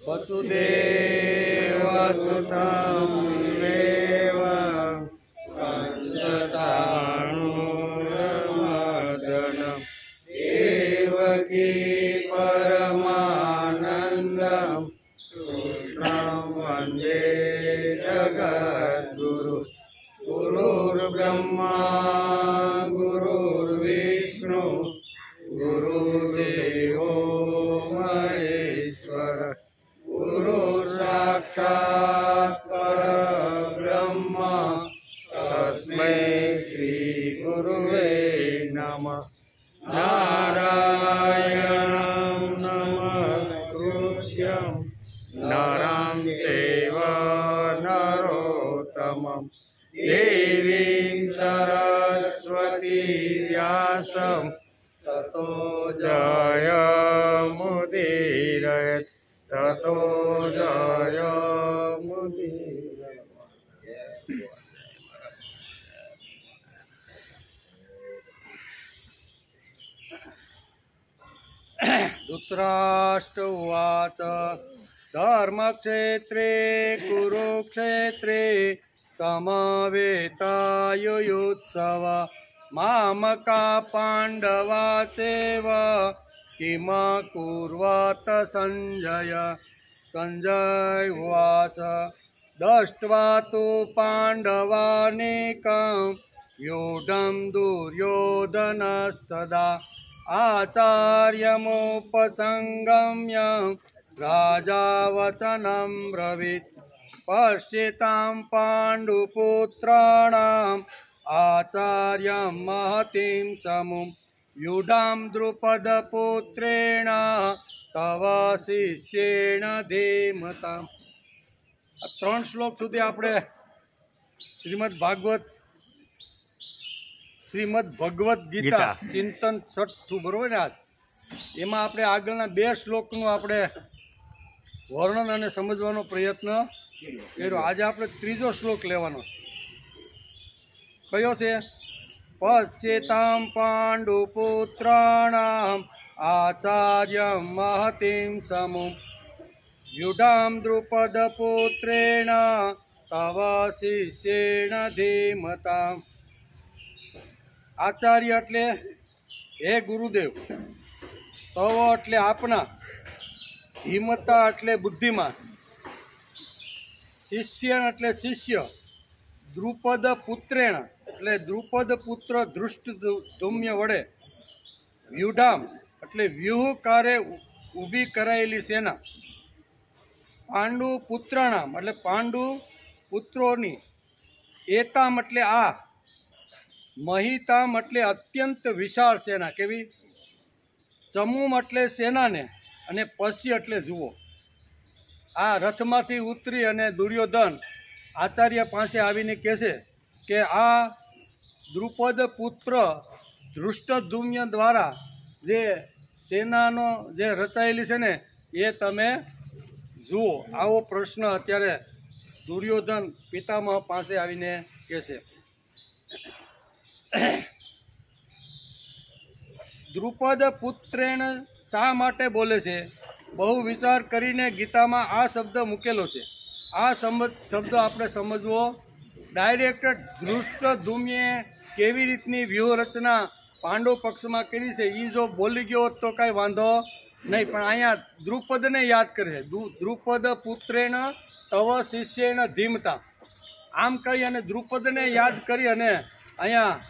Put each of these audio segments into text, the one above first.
वसुदेवसुतं देव कंसचाणूरमर्दनं देवकी परमानन्दं कृष्णं वन्दे जगद्गुरु। गुरुर्ब्रह्मा गुरुर्विष्णु गुरुदेवो महेश्वर गुरु साक्षात् परब्रह्म तस्मै श्री गुरुवे नमः। नारायणं नमस्कृत्यं नरं चैव नरोत्तमं देवीं सरस्वती व्यासं ततो जयमुदीरयेत् ततो जयमुदीरयेत्। धृतराष्ट्र उवाच धर्मक्षेत्रे कुरुक्षेत्रे समवेतायुयुत्सव मामका पाण्डवा चैव किम कुर्वत संजय। संजय उवाच दृष्ट्वा तु पाण्डवानेकं व्यूढं दुर्योधनस्तदा आचार्यमुपसंगम्य राजा वचनं ब्रवीत् पश्यतां पाण्डुपुत्राणाम् आचार्यं महतीं समुं व्यूढां द्रुपदपुत्रेण तव शिष्येण धीमताम्। आ 3 શ્લોક સુધી આપણે શ્રીમદ ભગવદ્ ગીતા ચિંતન છઠ્ઠું બરોબર ને આજ એમાં આપણે આગળના 2 શ્લોકનું આપણે વર્ણન અને સમજવાનો પ્રયત્ન કર્યો। આજે આપણે 3જો શ્લોક લેવાનો કયો છે? પશ્યેતાં પાંડુપુત્રાણામ આચાર્યં મહતીં સમું વ્યુઢાં દ્રુપદપુત્રેણ તવ શિષ્યેણ ધીમતાम्। આચાર્ય એટલે હે ગુરુદેવ, તવ એટલે આપના, ધીમતા એટલે બુદ્ધિમાન, શિષ્ય એટલે શિષ્ય, દ્રુપદ પુત્રેણ એટલે દ્રુપદ પુત્ર ધૃષ્ટદ્યુમ્ન વડે, વ્યુઢામ એટલે વ્યુહકારે ઊભી કરાયેલી સેના, પાંડુ પુત્રાણામ એટલે પાંડુ પુત્રોની, એતામ એટલે આ, મહિતામ એટલે અત્યંત વિશાળ સેના કેવી, ચમુમ એટલે સેનાને, અને પશ્ય એટલે જુઓ। આ રથમાંથી ઉતરી અને દુર્યોધન આચાર્ય પાસે આવીને કહેશે કે આ દ્રુપદ પુત્ર ધૃષ્ટદ્યુમ્ન દ્વારા જે સેનાનો જે રચાયેલી છે ને એ તમે જુઓ। આવો પ્રશ્ન અત્યારે દુર્યોધન પિતામહ પાસે આવીને કહેશે। દ્રુપદ પુત્રેણ શા માટે બોલે છે? બહુ વિચાર કરીને ગીતામાં આ શબ્દ મૂકેલો છે। આ શબ્દ આપણે સમજવો ડાયરેક્ટ ધૃષ્ટદ્યુમ્ને કેવી રીતની વ્યૂહરચના પાંડવ પક્ષમાં કરી છે એ જો બોલી ગયો હોત તો કાંઈ વાંધો નહીં, પણ અહીંયા દ્રુપદને યાદ કરે છે। દ્રુપદ પુત્રેણ તવ શિષ્યેણ ધીમતા આમ કહી અને દ્રુપદને યાદ કરી અને અહીંયા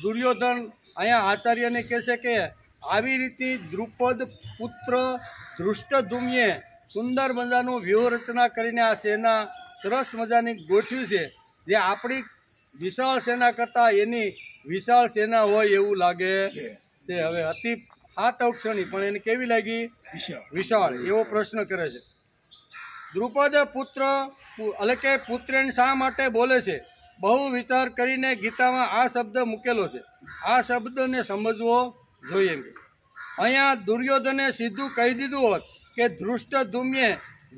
દુર્યોધન અહીંયા આચાર્યને કહેશે કે આવી રીતની દ્રુપદ પુત્ર ધૃષ્ટદ્યુમ્ને સુંદર મજાનું વ્યૂહરચના કરીને આ સેના સરસ મજાની ગોઠવી છે, જે આપણી વિશાળ સેના કરતાં એની વિશાળ સેના હોય એવું લાગે છે। હવે અતિ હાથ અક્ષણી પણ એને કેવી લાગી? વિશાળ એવો પ્રશ્ન કરે છે। દ્રુપદ પુત્ર એટલે કે પુત્રેણ શા માટે બોલે છે? બહુ વિચાર કરીને ગીતામાં આ શબ્દ મૂકેલો છે। આ શબ્દને સમજવો જોઈએ। અહીંયા દુર્યોધને સીધું કહી દીધું હોત કે ધૃષ્ટદ્યુમ્ને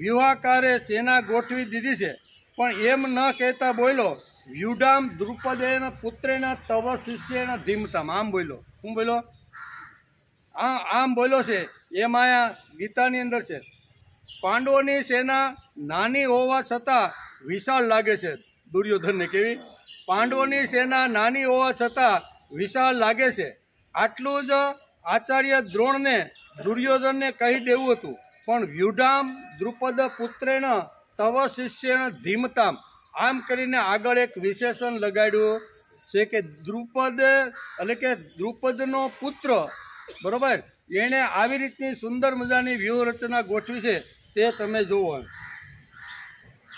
વ્યુહાકારે સેના ગોઠવી દીધી છે, પણ એમ ન કહેતા બોલો વ્યુઢામ દ્રુપદેન પુત્રેણ તવ શિષ્યેણ ધીમતામ। આમ બોલો, શું બોલો? આમ બોલો છે, એમ આયા ગીતાની અંદર છે। પાંડવોની સેના નાની હોવા છતાં વિશાળ લાગે છે. દુર્યોધનને કેવી? પાંડવોની સેના નાની હોવા છતાં વિશાળ લાગે છે. આટલું જ આચાર્ય દ્રોણને દુર્યોધનને કહી દેવું હતું, પણ વ્યુઢામ દ્રુપદ પુત્રેણ તવ શિષ્યેણ ધીમતામ, આમ કરીને આગળ એક વિશેષણ લગાડ્યું છે કે દ્રુપદ એટલે કે દ્રુપદનો પુત્ર, બરોબર, એણે આવી રીતની સુંદર મજાની વ્યૂહરચના ગોઠવી છે તે તમે જુઓ.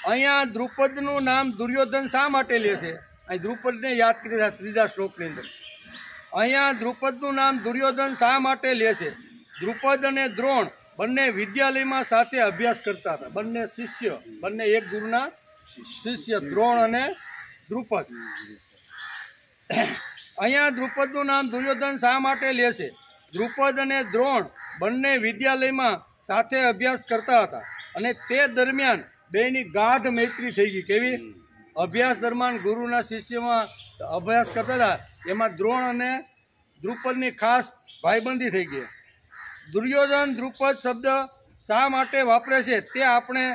અહીંયા દ્રુપદનું નામ દુર્યોધન શા માટે લે છે? અહીં દ્રુપદને યાદ કરી ત્રીજા શ્લોકની અંદર. અહીંયા દ્રુપદનું નામ દુર્યોધન શા માટે લે છે? દ્રુપદ અને દ્રોણ બંને વિદ્યાલયમાં સાથે અભ્યાસ કરતા હતા. બંને શિષ્ય, બંને એક ગુરુના શિષ્ય, દ્રોણ અને દ્રુપદ. અહીંયા દ્રુપદનું નામ દુર્યોધન શા માટે લે છે? દ્રુપદ અને દ્રોણ બંને વિદ્યાલયમાં સાથે અભ્યાસ કરતા હતા અને તે દરમિયાન બેની ગાઢ મૈત્રી થઈ ગઈ. કેવી? અભ્યાસ દરમિયાન ગુરુના શિષ્યમાં અભ્યાસ કરતા હતા, એમાં દ્રોણ અને દ્રુપદની ખાસ ભાઈબંધી થઈ ગઈ. દુર્યોધન દ્રુપદ શબ્દ શા માટે વાપરે છે તે આપણે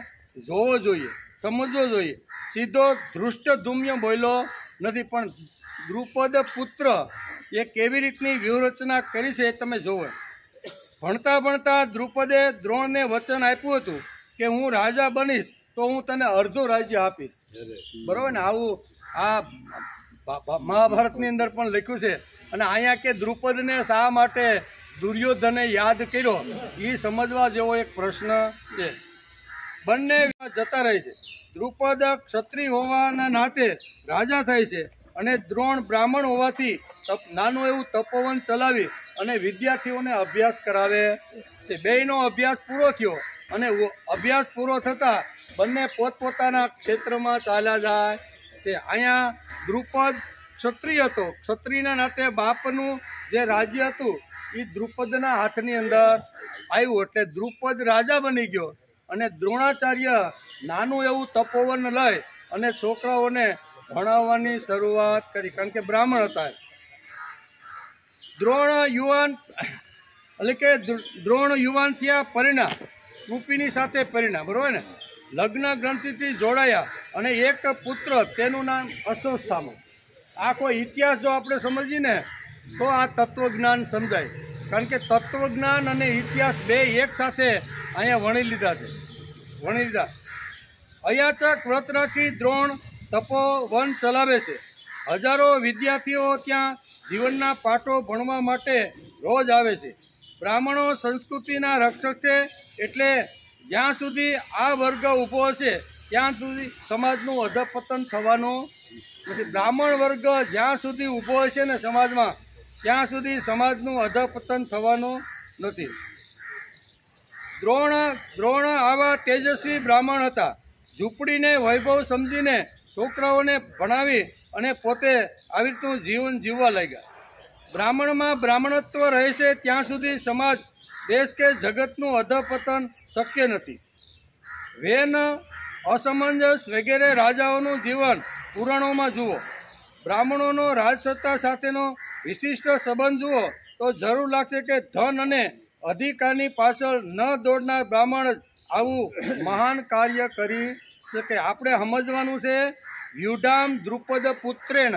જોવો જોઈએ, સમજવો જોઈએ. સીધો ધૃષ્ટધુમ્ય બોલ્યો નથી, પણ દ્રુપદ પુત્ર એ કેવી રીતની વ્યૂહરચના કરી છે તમે જોવો. ભણતા ભણતા દ્રુપદે દ્રોણને વચન આપ્યું હતું કે હું રાજા બનીશ તો હું તને અડધો રાજ્ય આપીશ. બરોબર ને? આવું આ મહાભારતની અંદર પણ લખ્યું છે. અને અહીંયા કે દ્રુપદને શા માટે દુર્યોધને યાદ કર્યો, એ સમજવા જેવો એક પ્રશ્ન છે. બંને જતા રહે છે. દ્રુપદ ક્ષત્રિય હોવાના નાતે રાજા થાય છે અને દ્રોણ બ્રાહ્મણ હોવાથી નાનું એવું તપોવન ચલાવી અને વિદ્યાર્થીઓને અભ્યાસ કરાવે છે. બેયનો અભ્યાસ પૂરો થયો અને અભ્યાસ પૂરો થતાં બંને પોતપોતાના ક્ષેત્રમાં ચાલ્યા જાય છે. અહીંયા દ્રુપદ ક્ષત્રિય હતો. ક્ષત્રિયના નાતે બાપનું જે રાજ્ય હતું એ દ્રુપદના હાથની અંદર આવ્યું, એટલે દ્રુપદ રાજા બની ગયો અને દ્રોણાચાર્ય નાનું એવું તપોવન લઈ અને છોકરાઓને ભણાવવાની શરૂઆત કરી, કારણ કે બ્રાહ્મણ હતા. દ્રોણ યુવાન એટલે કે દ્રોણ યુવાન થયા પરિણા, કૃપિની સાથે પરિણા, બરોબર ને? લગ્ન ગ્રંથિથી જોડાયા અને એક પુત્ર, તેનું નામ અશ્વસ્થામા. આખો ઇતિહાસ જો આપણે સમજીએ ને તો આ તત્વજ્ઞાન સમજાય, કારણ કે તત્વજ્ઞાન અને ઇતિહાસ બે એક સાથે અહીંયા વણી લીધા છે. અયાચક વ્રત રાખી દ્રોણ તપોવન ચલાવે છે. હજારો વિદ્યાર્થીઓ ત્યાં જીવનના પાઠો ભણવા માટે રોજ આવે છે. બ્રાહ્મણો સંસ્કૃતિના રક્ષક છે, એટલે જ્યાં સુધી આ વર્ગ ઊભો હશે ત્યાં સુધી સમાજનું અધપતન થવાનું નથી. બ્રાહ્મણ વર્ગ જ્યાં સુધી ઊભો હશે ને સમાજમાં, ત્યાં સુધી સમાજનું અધપતન થવાનું નથી. દ્રોણ આવા તેજસ્વી બ્રાહ્મણ હતા. ઝૂંપડીને વૈભવ સમજીને છોકરાઓને ભણાવી અને પોતે આવી રીતનું જીવન જીવવા લાગ્યા. બ્રાહ્મણમાં બ્રાહ્મણત્વ રહે છે ત્યાં સુધી સમાજ, દેશ કે જગતનું અધપતન શક્ય નથી. વેન, અસમંજસ વગેરે રાજાઓનું જીવન પુરાણોમાં જુઓ. બ્રાહ્મણોનો રાજસત્તા સાથેનો વિશિષ્ટ સંબંધ જુઓ તો જરૂર લાગશે કે ધન અને અધિકારની પાછળ ન દોડનાર બ્રાહ્મણ જ આવું મહાન કાર્ય કરી શકે. આપણે સમજવાનું છે વ્યુઢામ દ્રુપદ પુત્રેણ.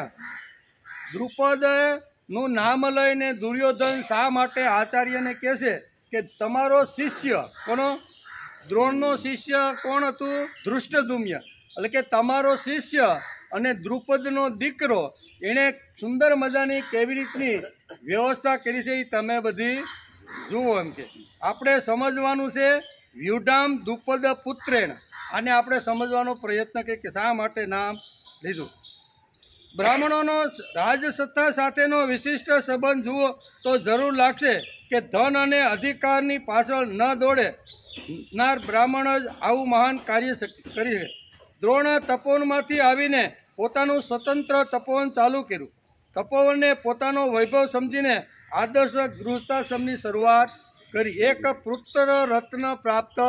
દ્રુપદનું નામ લઈને દુર્યોધન શા માટે આચાર્યને કહે છે કે તમારો શિષ્ય, કોનો? દ્રોણનો શિષ્ય કોણ હતું? ધૃષ્ટદ્યુમ્ન. એટલે કે તમારો શિષ્ય અને દ્રુપદનો દીકરો, એણે સુંદર મજાની કેવી રીતની વ્યવસ્થા કરી છે એ તમે બધી જુઓ. એમ કે આપણે સમજવાનું છે વ્યુઢામ દ્રુપદ પુત્રેણ. આને આપણે સમજવાનો પ્રયત્ન કરીએ કે શા માટે નામ લીધું. બ્રાહ્મણોનો રાજસત્તા સાથેનો વિશિષ્ટ સંબંધ જુઓ તો જરૂર લાગશે કે ધન અને અધિકારની પાછળ ન દોડે નાર બ્રાહ્મણ જ આવું મહાન કાર્ય કરી છે. દ્રોણ તપોવનમાંથી આવીને પોતાનું સ્વતંત્ર તપોવન ચાલુ કર્યું. તપોવનને પોતાનો વૈભવ સમજીને આદર્શ ગૃહસ્થાશ્રમની શરૂઆત કરી. એક પુત્ર રત્ન પ્રાપ્ત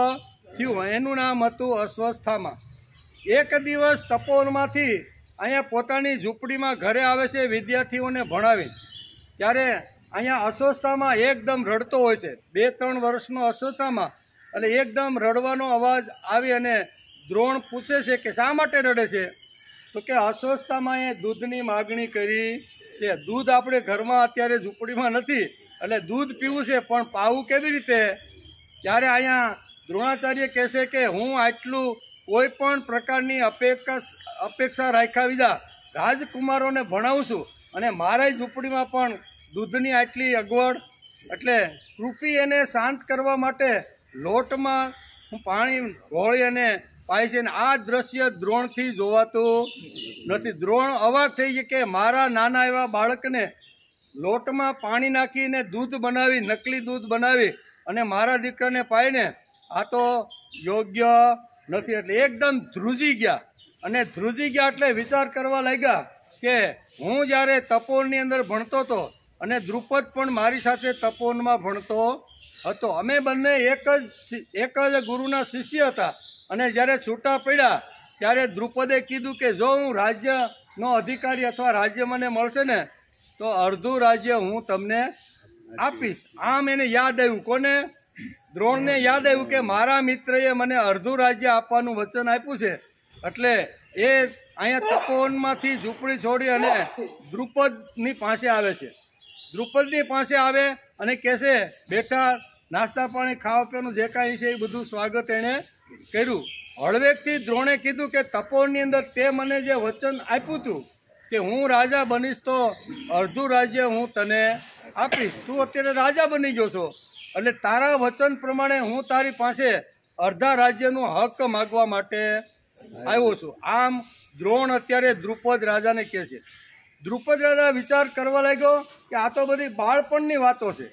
થયું, એનું નામ હતું અશ્વસ્થામા. એક દિવસ તપોવનમાંથી અહીંયા પોતાની ઝૂંપડીમાં ઘરે આવે છે વિદ્યાર્થીઓને ભણાવી. ત્યારે અહીંયા અશ્વસ્થામા એકદમ રડતો હોય છે. 2-3 વર્ષનો અશ્વસ્થામા એટલે એકદમ રડવાનો અવાજ આવી અને દ્રોણ પૂછે છે કે શા માટે રડે છે? તો કે અસ્વસ્થતામાં એ દૂધની માગણી કરી છે. દૂધ આપણે ઘરમાં અત્યારે ઝૂંપડીમાં નથી, એટલે દૂધ પીવું છે, પણ પાવું કેવી રીતે? ત્યારે અહીંયા દ્રોણાચાર્ય કહેશે કે હું આટલું કોઈ પણ પ્રકારની અપેક્ષા રાખ્યા વિના રાજકુમારોને ભણાવું છું, અને મારા ઝૂંપડીમાં પણ દૂધની આટલી અગવડ, એટલે કૃપી એને શાંત કરવા માટે લોટમાં હું પાણી ઘોળી અને પાય છે. આ દ્રશ્ય દ્રોણથી જોવાતું નથી. દ્રોણ અવાક થઈ ગયા કે મારા નાના એવા બાળકને લોટમાં પાણી નાખીને દૂધ બનાવી, નકલી દૂધ બનાવી અને મારા દીકરાને પાઈને આ તો યોગ્ય નથી. એટલે એકદમ ધ્રુજી ગયા, અને ધ્રુજી ગયા એટલે વિચાર કરવા લાગ્યા કે હું જ્યારે તપોવનની અંદર ભણતો હતો અને દ્રુપદ પણ મારી સાથે તપોવનમાં ભણતો હતો, અમે બંને એક જ ગુરુના શિષ્ય હતા. અને જ્યારે છૂટા પડ્યા ત્યારે દ્રુપદે કીધું કે જો હું રાજ્યનો અધિકારી અથવા રાજ્ય મને મળશે ને તો અડધું રાજ્ય હું તમને આપીશ. આમ એને યાદ આવ્યું, કોને? દ્રોણને યાદ આવ્યું કે મારા મિત્રએ મને અડધું રાજ્ય આપવાનું વચન આપ્યું છે. એટલે એ અહીંયા તપોવનમાંથી ઝૂંપડી છોડી અને દ્રુપદની પાસે આવે છે. દ્રુપદની પાસે આવે અને કહેશે બેઠા, નાસ્તા પાણી ખાવા પીવાનું જે કાંઈ છે એ બધું સ્વાગત એણે કર્યું. હળવેકથી દ્રોણે કીધું કે તપોવનની અંદર તે મને જે વચન આપ્યું હતું કે હું રાજા બનીશ તો અડધું રાજ્ય હું તને આપીશ, તું અત્યારે રાજા બની ગયો છો, એટલે તારા વચન પ્રમાણે હું તારી પાસે અડધા રાજ્યનું હક માગવા માટે આવ્યો છું. આમ દ્રોણ અત્યારે દ્રુપદ રાજાને કહે છે. દ્રુપદ રાજા વિચાર કરવા લાગ્યો કે આ તો બધી બાળપણની વાતો છે.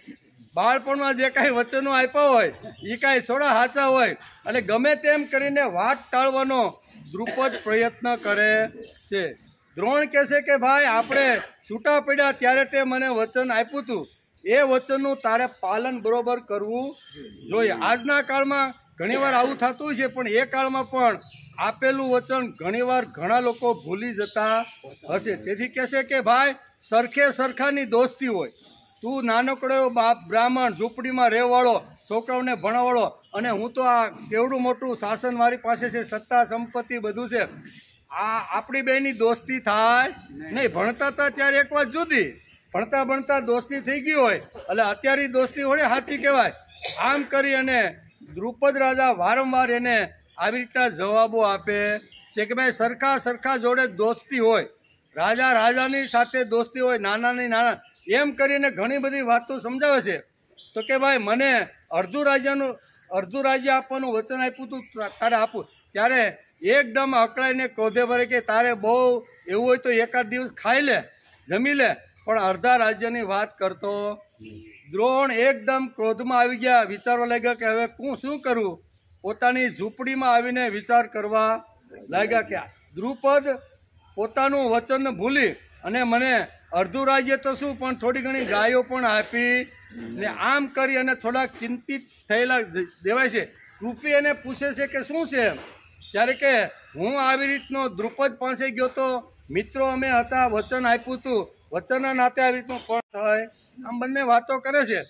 બાળપણમાં જે કાંઈ વચનો આપ્યા હોય એ કાંઈ થોડા સાચા હોય, અને ગમે તેમ કરીને વાત ટાળવાનો દ્રુપદ પ્રયત્ન કરે છે. દ્રોણ કહે છે કે ભાઈ આપણે છૂટા પડ્યા ત્યારે તે મને વચન આપ્યું હતું, એ વચનનું તારે પાલન બરોબર કરવું જોઈએ. આજના કાળમાં ઘણીવાર આવું થતું છે, પણ એ કાળમાં પણ આપેલું વચન ઘણીવાર ઘણા લોકો ભૂલી જતા હશે. તેથી કહેશે કે ભાઈ સરખે સરખાની દોસ્તી હોય, તું નાનકડો એવો બાપ બ્રાહ્મણ ઝૂંપડીમાં રહેવાળો, છોકરાઓને ભણાવવાળો, અને હું તો આ કેવડું મોટું શાસન મારી પાસે છે, સત્તા સંપત્તિ બધું છે, આ આપણી બેની દોસ્તી થાય નહીં. ભણતા હતા ત્યારે એક વાત જુદી, ભણતા ભણતા દોસ્તી થઈ ગઈ હોય એટલે અત્યારે દોસ્તી હોય સાચી કહેવાય. આમ કરી અને દ્રુપદ રાજા વારંવાર એને આવી રીતના જવાબો આપે છે કે ભાઈ સરખા જોડે દોસ્તી હોય, રાજા રાજાની સાથે દોસ્તી હોય, નાનાની નાના, એમ કરીને ઘણી બધી વાતો સમજાવે છે. તો કે ભાઈ મને અડધું રાજ્ય આપવાનું વચન આપ્યું તું, તારે આપું. ત્યારે એકદમ અકળાઈને ક્રોધે ભરે કે તારે બહુ એવું હોય તો એકાદ દિવસ ખાઈ લે, જમી લે, પણ અડધા રાજ્યની વાત કરતો. દ્રોણ એકદમ ક્રોધમાં આવી ગયા, વિચારવા લાગ્યા કે હવે હું શું કરું. પોતાની ઝૂંપડીમાં આવીને વિચાર કરવા લાગ્યા કે દ્રુપદ પોતાનું વચન ભૂલી અને મને અડધું રાજ્ય તો શું પણ થોડી ઘણી ગાયો પણ આપી ને આમ કરી અને થોડાક ચિંતિત થયેલા દેવાય છે. કૃપી એને પૂછે છે કે શું છે? ત્યારે કે હું આવી રીતનો દ્રુપદ પાસે ગયો તો, મિત્રો અમે હતા, વચન આપ્યું હતું, વચનના નાતે આવી રીતનું પણ થાય. આમ બંને વાતો કરે છે.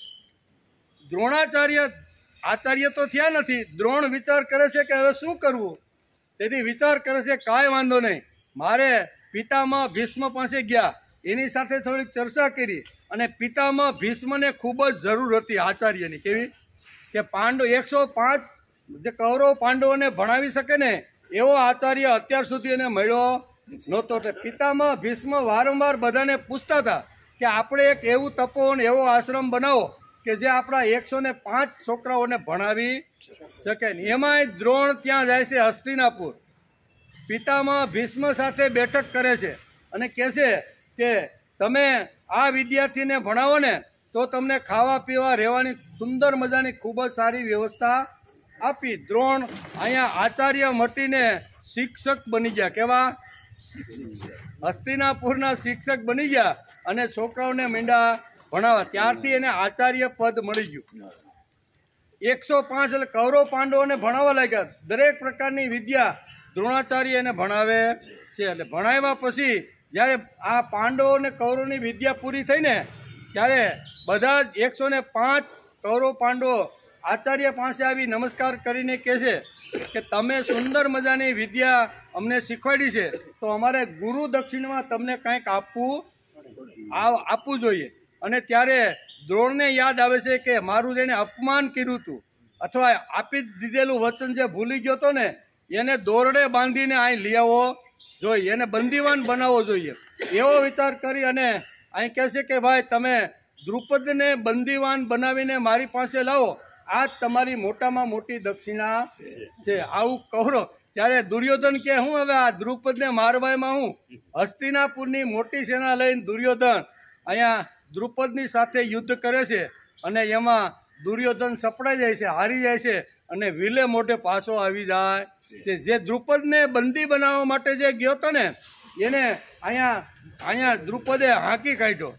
દ્રોણાચાર્ય આચાર્ય તો થયા નથી. દ્રોણ વિચાર કરે છે કે હવે શું કરવું. તેથી વિચાર કરે છે કાંઈ વાંધો નહીં, મારે પિતામહ ભીષ્મ પાસે ગયા, એની સાથે થોડીક ચર્ચા કરી, અને પિતામહ ભીષ્મને ખૂબ જ જરૂર હતી આચાર્યની. કેવી કે 105 જે કૌરવ પાંડવોને ભણાવી શકે ને એવો આચાર્ય અત્યાર સુધી એને મળ્યો નહોતો. એટલે પિતામહ ભીષ્મ વારંવાર બધાને પૂછતા હતા કે આપણે એક એવું તપોવન, એવો આશ્રમ બનાવો કે જે આપણા 105 છોકરાઓને ભણાવી શકે. એમાંય દ્રોણ ત્યાં જાય છે હસ્તિનાપુર, પિતામહ ભીષ્મ સાથે બેઠક કરે છે અને કહે છે કે તમે આ વિદ્યાર્થીને ભણાવો ને તો તમને ખાવા પીવા રહેવાની સુંદર મજાની ખૂબ જ સારી વ્યવસ્થા આપી. દ્રોણ અહીંયા આચાર્ય મટીને શિક્ષક બની ગયા. કેવા? હસ્તિનાપુરના શિક્ષક બની ગયા અને છોકરાઓને મીંડા ભણાવવા. ત્યારથી એને આચાર્ય પદ મળી ગયું. 105 એટલે કૌરવ પાંડવોને ભણાવવા લાગ્યા. દરેક પ્રકારની વિદ્યા દ્રોણાચાર્ય એને ભણાવે છે. એટલે ભણાવ્યા પછી જ્યારે આ પાંડવો અને કૌરવની વિદ્યા પૂરી થઈને ત્યારે બધા જ 105 કૌરવ પાંડવો આચાર્ય પાસે આવી નમસ્કાર કરીને કહે છે કે તમે સુંદર મજાની વિદ્યા અમને શીખવાડી છે, તો અમારે ગુરુ દક્ષિણમાં તમને કંઈક આપવું જોઈએ. અને ત્યારે દ્રોણને યાદ આવે છે કે મારું જેણે અપમાન કર્યું હતું અથવા આપી દીધેલું વચન જે ભૂલી ગયો હતો ને, એને દોરડે બાંધીને અહીં લઈ આવવો જોઈએ, એને બંદીવાન બનાવવો જોઈએ. એવો વિચાર કરી અને અહીં કહે છે કે ભાઈ તમે દ્રુપદને બંદીવાન બનાવીને મારી પાસે લાવો, આ જ તમારી મોટામાં મોટી દક્ષિણા છે. આવું કહો ત્યારે દુર્યોધન કે હું હવે આ દ્રુપદને મારવામાં હું હસ્તિનાપુરની મોટી સેના લઈને દુર્યોધન અહીંયા દ્રુપદની સાથે યુદ્ધ કરે છે અને એમાં દુર્યોધન સપડાઈ જાય છે, હારી જાય છે અને વિલે મોઢે પાછો આવી જાય છે. જે દ્રુપદને બંદી બનાવવા માટે જે ગયો હતો ને એને અહીંયા દ્રુપદે હાંકી કાઢ્યો.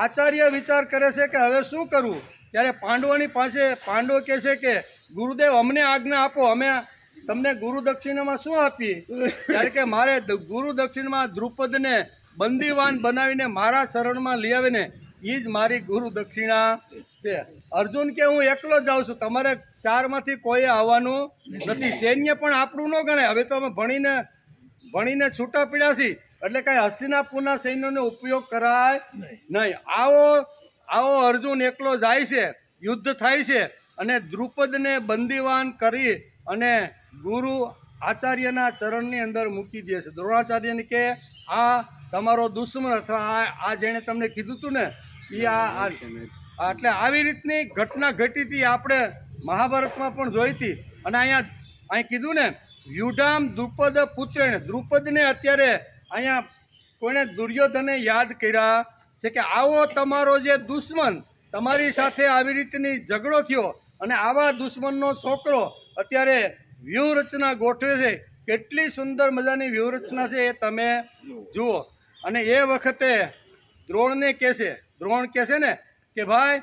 આચાર્ય વિચાર કરે છે કે હવે શું કરવું. ત્યારે પાંડવોની પાસે પાંડવો કહે છે કે ગુરુદેવ અમને આજ્ઞા આપો, અમે તમને ગુરુ દક્ષિણામાં શું આપીએ. ત્યારે કે મારે ગુરુ દક્ષિણામાં દ્રુપદને બંદીવાન બનાવીને મારા શરણમાં લઈ આવીને એ જ મારી ગુરુ દક્ષિણા છે. અર્જુન કે હું એકલો જ જાઉં છું, તમારે ચારમાંથી કોઈ આવવાનું નથી. સૈન્ય પણ આપણું ન ગણાય, હવે તો અમે ભણીને છૂટા પીડ્યા છીએ એટલે કાંઈ હસ્તિનાપુરના સૈન્યનો ઉપયોગ કરાય નહીં. આવો અર્જુન એકલો જાય છે, યુદ્ધ થાય છે અને દ્રુપદને બંદીવાન કરી અને ગુરુ આચાર્યના ચરણની અંદર મૂકી દે છે. દ્રોણાચાર્યને કે આ તમારો દુશ્મન અથવા આ જેણે તમને કીધું હતું ને એ એટલે આવી રીતની ઘટના ઘટી હતી, આપણે મહાભારતમાં પણ જોઈ હતી. અને અહીં કીધું ને વ્યુઢામ દ્રુપદ પુત્રેણ, દ્રુપદને અત્યારે અહીંયા કોઈને દુર્યોધને યાદ કર્યા છે કે આવો તમારો જે દુશ્મન તમારી સાથે આવી રીતની ઝઘડો થયો અને આવા દુશ્મનનો છોકરો અત્યારે વ્યૂહરચના ગોઠવે છે. કેટલી સુંદર મજાની વ્યૂહરચના છે એ તમે જુઓ. અને એ વખતે દ્રોણ કહે છે ને કે ભાઈ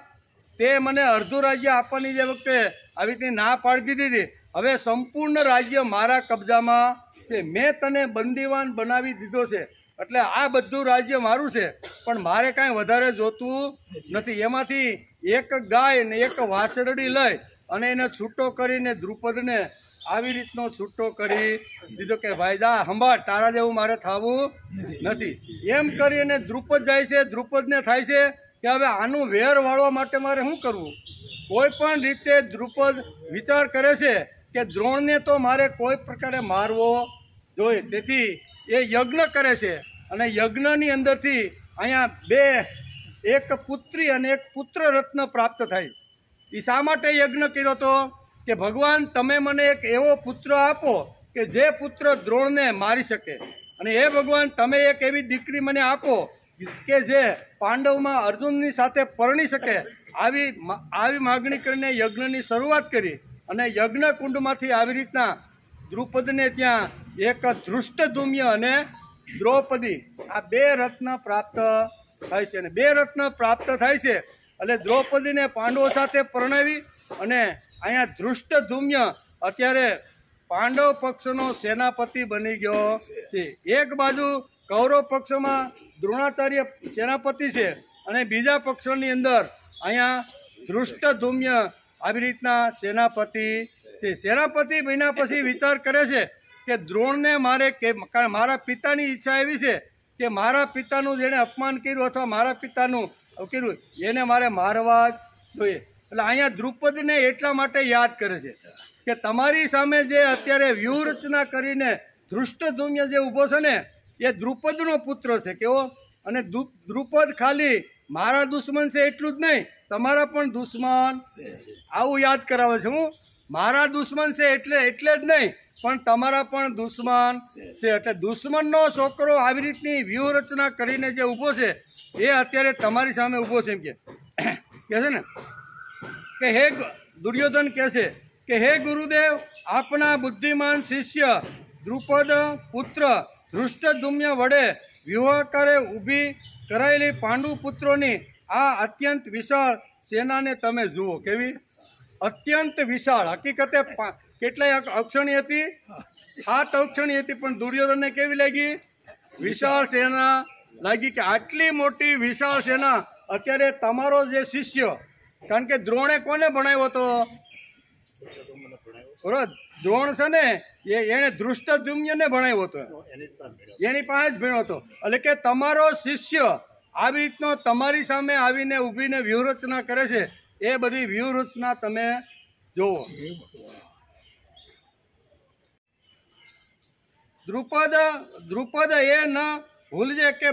તે મને અડધું રાજ્ય આપવાની જે વખતે આવી રીતે ના પાડી દીધી હતી, હવે સંપૂર્ણ રાજ્ય મારા કબજામાં છે. મેં તને બંદીવાન બનાવી દીધો છે એટલે આ બધું રાજ્ય મારું છે, પણ મારે કાંઈ વધારે જોતું નથી. એમાંથી એક ગાય ને એક વાસરડી લઈ અને એને છૂટો કરીને દ્રુપદને આવી રીતનો છૂટો કરી દીધો કે ભાઈ જા સંભાળ, તારા જેવું મારે થવું નથી. એમ કરીને દ્રુપદ જાય છે. દ્રુપદને થાય છે કે હવે આનું વેર વાળવા માટે મારે શું કરવું. કોઈ પણ રીતે દ્રુપદ વિચાર કરે છે કે દ્રોણને તો મારે કોઈ પ્રકારે મારવો જોઈએ. તેથી એ યજ્ઞ કરે છે અને યજ્ઞની અંદરથી અહીંયા એક પુત્રી અને એક પુત્ર રત્ન પ્રાપ્ત થાય. એ શા માટે યજ્ઞ કર્યો હતો કે ભગવાન તમે મને એક એવો પુત્ર આપો કે જે પુત્ર દ્રોણને મારી શકે, અને એ ભગવાન તમે એક એવી દીકરી મને આપો કે જે પાંડવમાં અર્જુનની સાથે પરણી શકે. આવી માગણી કરીને યજ્ઞની શરૂઆત કરી અને યજ્ઞ કુંડમાંથી આવી રીતના દ્રુપદને ત્યાં એક ધૃષ્ટદ્યુમ્ન અને દ્રૌપદી આ 2 રત્ન પ્રાપ્ત થાય છે. અને 2 રત્ન પ્રાપ્ત થાય છે એટલે દ્રૌપદીને પાંડવો સાથે પરણાવી અને અહીંયા ધૃષ્ટદ્યુમ્ન અત્યારે પાંડવ પક્ષનો સેનાપતિ બની ગયો છે. એક બાજુ કૌરવ પક્ષમાં દ્રોણાચાર્ય સેનાપતિ છે અને બીજા પક્ષની અંદર અહીંયા ધૃષ્ટદ્યુમ્ન આવી રીતના સેનાપતિ છે. સેનાપતિ બન્યા પછી વિચાર કરે છે કે દ્રોણને મારે કારણ મારા પિતાની ઈચ્છા એવી છે કે મારા પિતાનું જેણે અપમાન કર્યું અથવા મારા પિતાનું કર્યું એને મારે મારવા જ જોઈએ. એટલે અહીંયા દ્રુપદને એટલા માટે યાદ કરે છે કે તમારી સામે જે અત્યારે વ્યૂહરચના કરીને ધૃષ્ટદ્યુમ્ન જે ઊભો છે ને એ દ્રુપદનો પુત્ર છે. કેવો? અને દ્રુપદ ખાલી મારા દુશ્મન છે એટલું જ નહીં, તમારા પણ દુશ્મન. આવું યાદ કરાવે છે. હું મારા દુશ્મન છે એટલે જ નહીં પણ તમારા પણ દુશ્મન છે. એટલે દુશ્મનનો છોકરો આવી રીતની વ્યૂહરચના કરીને જે ઊભો છે એ અત્યારે તમારી સામે ઊભો છે. એમ કે છે ને કે હે દુર્યોધન કહે છે કે હે ગુરુદેવ, આપના બુદ્ધિમાન શિષ્ય દ્રુપદ પુત્ર ધૃષ્ટદ્યુમ્ન વડે વ્યૂહાકારે ઊભી કરાયેલી પાંડુ પુત્રોની આ અત્યંત વિશાળ સેનાને તમે જુઓ. કેવી અત્યંત વિશાળ. હકીકતે કેટલાય અક્ષણી હતી? 7 અક્ષણી હતી, પણ દુર્યોધનને કેવી લાગી? વિશાળ સેના લાગી. કે આટલી મોટી વિશાળ સેના અત્યારે તમારો જે શિષ્ય કારણ કે દ્રોણે કોને ભણાવ્યો હતો? બરોબર, દ્રોણ છે ને એને ધૃષ્ટદ્યુમ્નને ભણાવ્યો હતો, એની પાસે જ ભણ્યો હતો. એટલે કે તમારો શિષ્ય આવી રીતનો તમારી સામે આવીને ઊભીને વ્યૂહરચના કરે છે, એ બધી વ્યૂહરચના તમે જોવો. દ્રુપદ એ ન ભૂલજે કે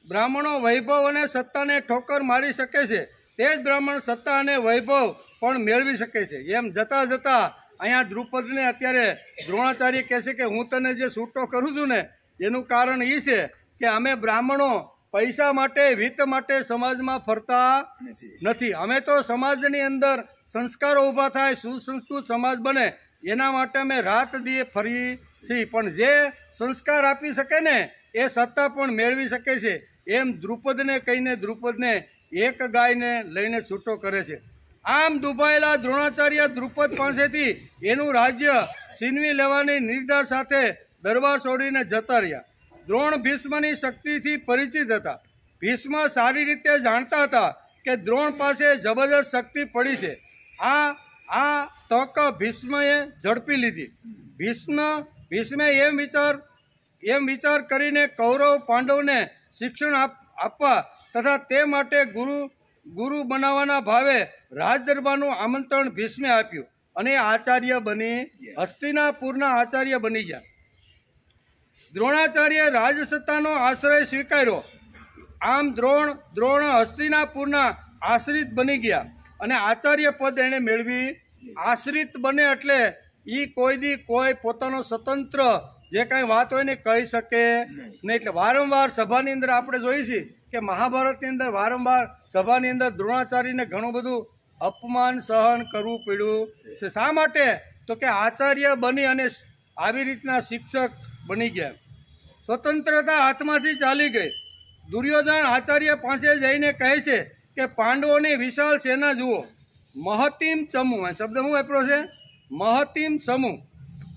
બ્રાહ્મણો વૈભવ અને સત્તાને ઠોકર મારી શકે છે, તે જ બ્રાહ્મણ સત્તા અને વૈભવ પણ મેળવી શકે છે. એમ જતાં જતાં અહીંયા દ્રુપદને અત્યારે દ્રોણાચાર્ય કહે છે કે હું તને જે છૂટો કરું છું ને એનું કારણ એ છે કે અમે બ્રાહ્મણો પૈસા માટે વિત્ત માટે સમાજમાં ફરતા નથી. અમે તો સમાજની અંદર સંસ્કારો ઊભા થાય, સુસંસ્કૃત સમાજ બને એના માટે અમે રાત દીએ ફરી છીએ. પણ જે સંસ્કાર આપી શકે ને એ સત્તા પણ મેળવી શકે છે. એમ દ્રુપદને કહીને દ્રુપદને એક ગાયને લઈને છૂટો કરે છે. આમ દુભાયેલા દ્રોણાચાર્ય દ્રુપદ પાસેથી એનું રાજ્ય છીનવી લેવાની નિર્ધાર સાથે દરબાર છોડીને જતા રહ્યા. દ્રોણ ભીષ્મની શક્તિથી પરિચિત હતા. ભીષ્મ સારી રીતે જાણતા હતા કે દ્રોણ પાસે જબરદસ્ત શક્તિ પડી છે. આ તક ભીષ્મએ ઝડપી લીધી. ભીષ્મે એમ વિચાર કરીને કૌરવ પાંડવને શિક્ષણ આપવા તથા તે માટે ગુરુ બનાવવાના ભાવે રાજદરબારનું આમંત્રણ ભીષ્મે આપ્યું અને આચાર્ય બની હસ્તિનાપુરના આચાર્ય બની ગયા. દ્રોણાચાર્ય રાજસત્તાનો આશ્રય સ્વીકાર્યો. આમ દ્રોણ હસ્તિનાપુરના આશ્રિત બની ગયા અને આચાર્ય પદ એણે મેળવી. આશ્રિત બને એટલે કોઈ પોતાનો સ્વતંત્ર જે કાંઈ વાત હોય ને કહી શકે નહીં. એટલે વારંવાર સભાની અંદર આપણે જોઈએ છીએ કે મહાભારતની અંદર વારંવાર સભાની અંદર દ્રોણાચાર્યને ઘણું બધું અપમાન સહન કરવું પડ્યું છે. શા માટે? તો કે આચાર્ય બની અને આવી રીતના શિક્ષક બની ગયા. સ્વતંત્રતા હાથમાંથી ચાલી ગઈ. દુર્યોધન આચાર્ય પાસે જઈને કહે છે કે પાંડવોની વિશાળ સેના જુઓ, મહતીમ ચમુ, શબ્દ શું વાપરો છે? મહતીમ સમૂહ,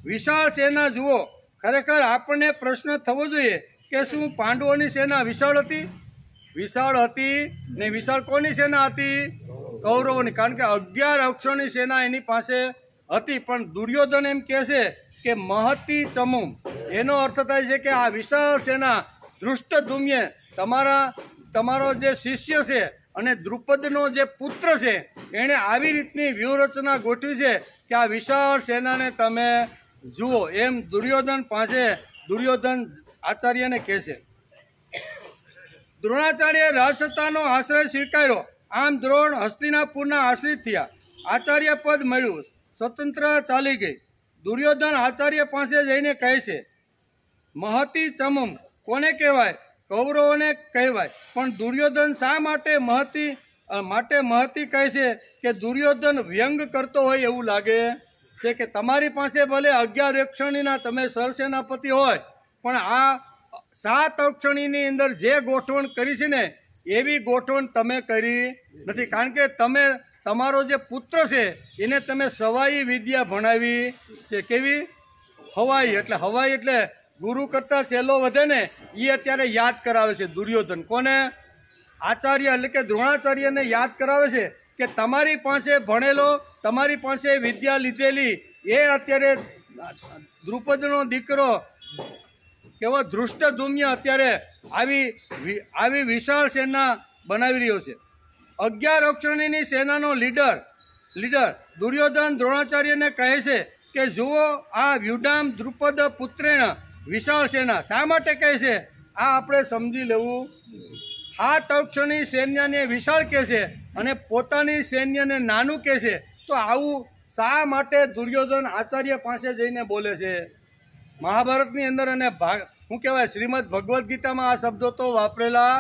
વિશાળ સેના જુઓ. ખરેખર આપણને પ્રશ્ન થવો જોઈએ કે શું પાંડવોની સેના વિશાળ હતી? વિશાળ હતી ને. વિશાળ કોની સેના હતી? કૌરવોની. કારણ કે 11 અક્ષોની સેના એની પાસે હતી. પણ દુર્યોધન એમ કહે છે કે મહતી ચમુ, એનો અર્થ થાય છે કે આ વિશાળ સેના ધૃષ્ટદ્યુમ્ન તમારો જે શિષ્ય છે અને દ્રુપદનો જે પુત્ર છે એણે આવી રીતની વ્યૂહરચના ગોઠવી છે કે આ વિશાળ સેનાને તમે જુઓ. એમ દુર્યોધન આચાર્યને કહે છે. દ્રોણાચાર્ય રાજસત્તાનો આશ્રય સ્વીકાર્યો. આમ દ્રોણ હસ્તિનાપુરના આશ્રિત થયા. આચાર્ય પદ મળ્યું. સ્વતંત્ર ચાલી ગઈ. દુર્યોધન આચાર્ય પાસે જઈને કહે છે મહતી ચમમ કોને કહેવાય? કૌરવોને કહેવાય. પણ દુર્યોધન શા માટે મહતી કહે છે કે દુર્યોધન વ્યંગ કરતો હોય એવું લાગે છે કે તમારી પાસે ભલે 11 અક્ષણીના તમે સરસેનાપતિ હોય પણ આ 7 અક્ષણીની અંદર જે ગોઠવણ કરી છે ને એવી ગોઠવણ તમે કરી નથી. કારણ કે તમારો જે પુત્ર છે એને તમે સવાઈ વિદ્યા ભણાવી છે. કેવી? હવાઈ. હવાઈ એટલે ગુરુ કરતાં સહેલો વધે ને એ અત્યારે યાદ કરાવે છે દુર્યોધન. કોને? આચાર્ય એટલે કે દ્રોણાચાર્યને યાદ કરાવે છે કે તમારી પાસે ભણેલો, તમારી પાસે વિદ્યા લીધેલી એ અત્યારે દ્રુપદનો દીકરો કેવો ધૃષ્ટદ્યુમ્ન અત્યારે આવી વિશાળ સેના બનાવી રહ્યો છે. 11 અક્ષરની સેનાનો લીડર દુર્યોધન દ્રોણાચાર્યને કહે છે કે જુઓ આ વ્યુઢામ દ્રુપદ પુત્રેણ વિશાળ સેના. શા માટે કહે છે આ આપણે સમજી લેવું. 7 અક્ષરની સૈન્યને વિશાળ કહે છે અને પોતાની સૈન્યને નાનું કહે છે. તો આવું શા માટે દુર્યોધન આચાર્ય પાસે જઈને બોલે છે? મહાભારતની અંદર અને શું કહેવાય શ્રીમદ ભગવદ્ ગીતામાં આ શબ્દો તો વાપરેલા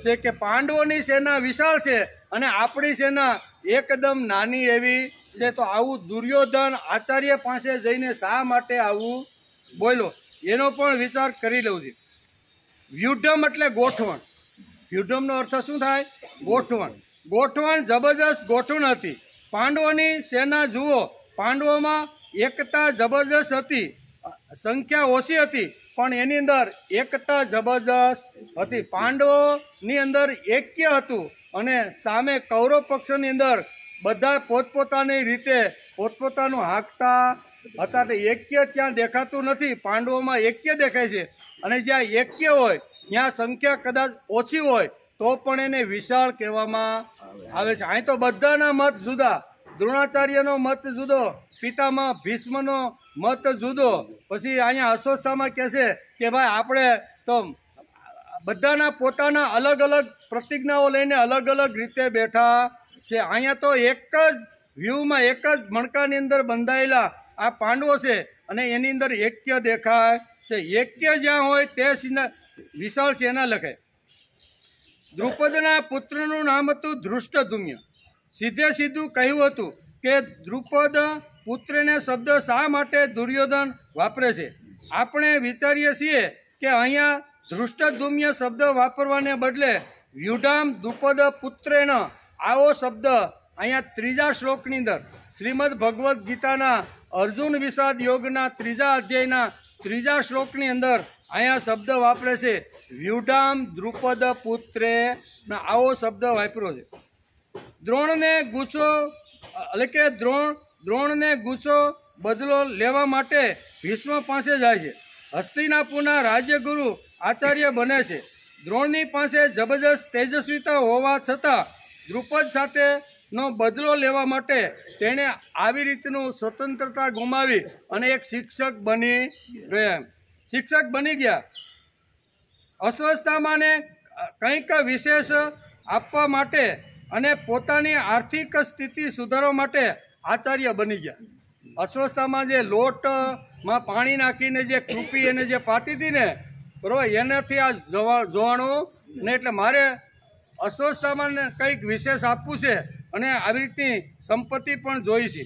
છે કે પાંડવોની સેના વિશાળ છે અને આપણી સેના એકદમ નાની એવી છે. તો આવું દુર્યોધન આચાર્ય પાસે જઈને શા માટે આવું બોલ્યો એનો પણ વિચાર કરી લેવું છે. વ્યુઢમ એટલે ગોઠવણ. વ્યુઢમનો અર્થ શું થાય? ગોઠવણ. જબરદસ્ત ગોઠવણ હતી. પાંડવોની સેના જુઓ, પાંડવોમાં એકતા જબરદસ્ત હતી. સંખ્યા ઓછી હતી પણ એની અંદર એકતા જબરદસ્ત હતી. પાંડવોની અંદર એક્ય હતું અને સામે કૌરવ પક્ષની અંદર બધા પોતપોતાની રીતે પોતપોતાનું હાંકતા હતા. એક્ય ત્યાં દેખાતું નથી. પાંડવોમાં એક્ય દેખાય છે, અને જ્યાં એક્ય હોય ત્યાં સંખ્યા કદાચ ઓછી હોય તો પણ એને વિશાળ કહેવામાં આવે છે. અહીં તો બધાના મત જુદા, દ્રોણાચાર્યનો મત જુદો, પિતામહ ભીષ્મનો મત જુદો. પછી અહીંયા અસ્વસ્થામાં કહે છે કે ભાઈ આપણે તો બધાના પોતાના અલગ અલગ પ્રતિજ્ઞાઓ લઈને અલગ અલગ રીતે બેઠા છે. અહીંયા તો એક જ વ્યૂહમાં એક જ મણકાની અંદર બંધાયેલા આ પાંડવો છે, અને એની અંદર એક્ય દેખાય છે. એક્ય જ્યાં હોય તે વિશાળ છે એના લખે. દ્રુપદના પુત્રનું નામ હતું ધૃષ્ટદ્યુમ્ન. સીધે સીધું કહ્યું હતું કે દ્રુપદ પુત્રને શબ્દ શા માટે દુર્યોધન વાપરે છે. આપણે વિચારીએ છીએ કે અહીંયા ધૃષ્ટદ્યુમ્ન શબ્દ વાપરવાને બદલે વ્યુઢામ દ્રુપદ પુત્રેણ આવો શબ્દ અહીંયા ત્રીજા શ્લોકની અંદર શ્રીમદ ભગવદ્ ગીતાના અર્જુન વિષાદ યોગના 3 અધ્યાયના 3 શ્લોકની અંદર અહીંયા શબ્દ વાપરે છે. વ્યુઢામ દ્રુપદ પુત્રે આવો શબ્દ વાપર્યો છે. દ્રોણને ગુસ્સો એટલે કે દ્રોણને ગુસ્સો બદલો લેવા માટે ભીષ્મ પાસે જાય છે. હસ્તિનાપુરના રાજ્યગુરુ આચાર્ય બને છે. દ્રોણની પાસે જબરજસ્ત તેજસ્વીતા હોવા છતાં દ્રુપદ સાથેનો બદલો લેવા માટે તેણે આવી રીતનું સ્વતંત્રતા ગુમાવી અને એક શિક્ષક બની ગયા. અસ્વસ્થતામાંને કંઈક વિશેષ આપવા માટે અને પોતાની આર્થિક સ્થિતિ સુધારવા માટે આચાર્ય બની ગયા. અસ્વસ્થતામાં જે લોટમાં પાણી નાખીને જે કૃપી એને જે પાતી હતી ને, બરાબર, એનાથી આ જોવાનું ને, એટલે મારે અસ્વસ્થતામાં કંઈક વિશેષ આપવું છે અને આવી રીતની સંપત્તિ પણ જોઈ છે.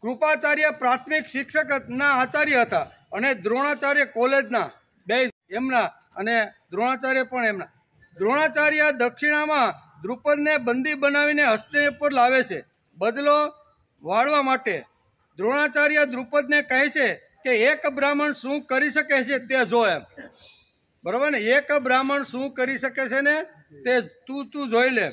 કૃપાચાર્ય પ્રાથમિક શિક્ષકના આચાર્ય હતા અને દ્રોણાચાર્ય કોલેજના બે એમના, અને દ્રોણાચાર્ય પણ એમના. દ્રોણાચાર્ય દક્ષિણામાં દ્રુપદને બંદી બનાવીને હસ્તિનાપુર લાવે છે બદલો વાળવા માટે. દ્રોણાચાર્ય દ્રુપદને કહે છે કે એક બ્રાહ્મણ શું કરી શકે છે તે જો, એમ બરાબર ને, એક બ્રાહ્મણ શું કરી શકે છે ને તે તું જોઈ લે.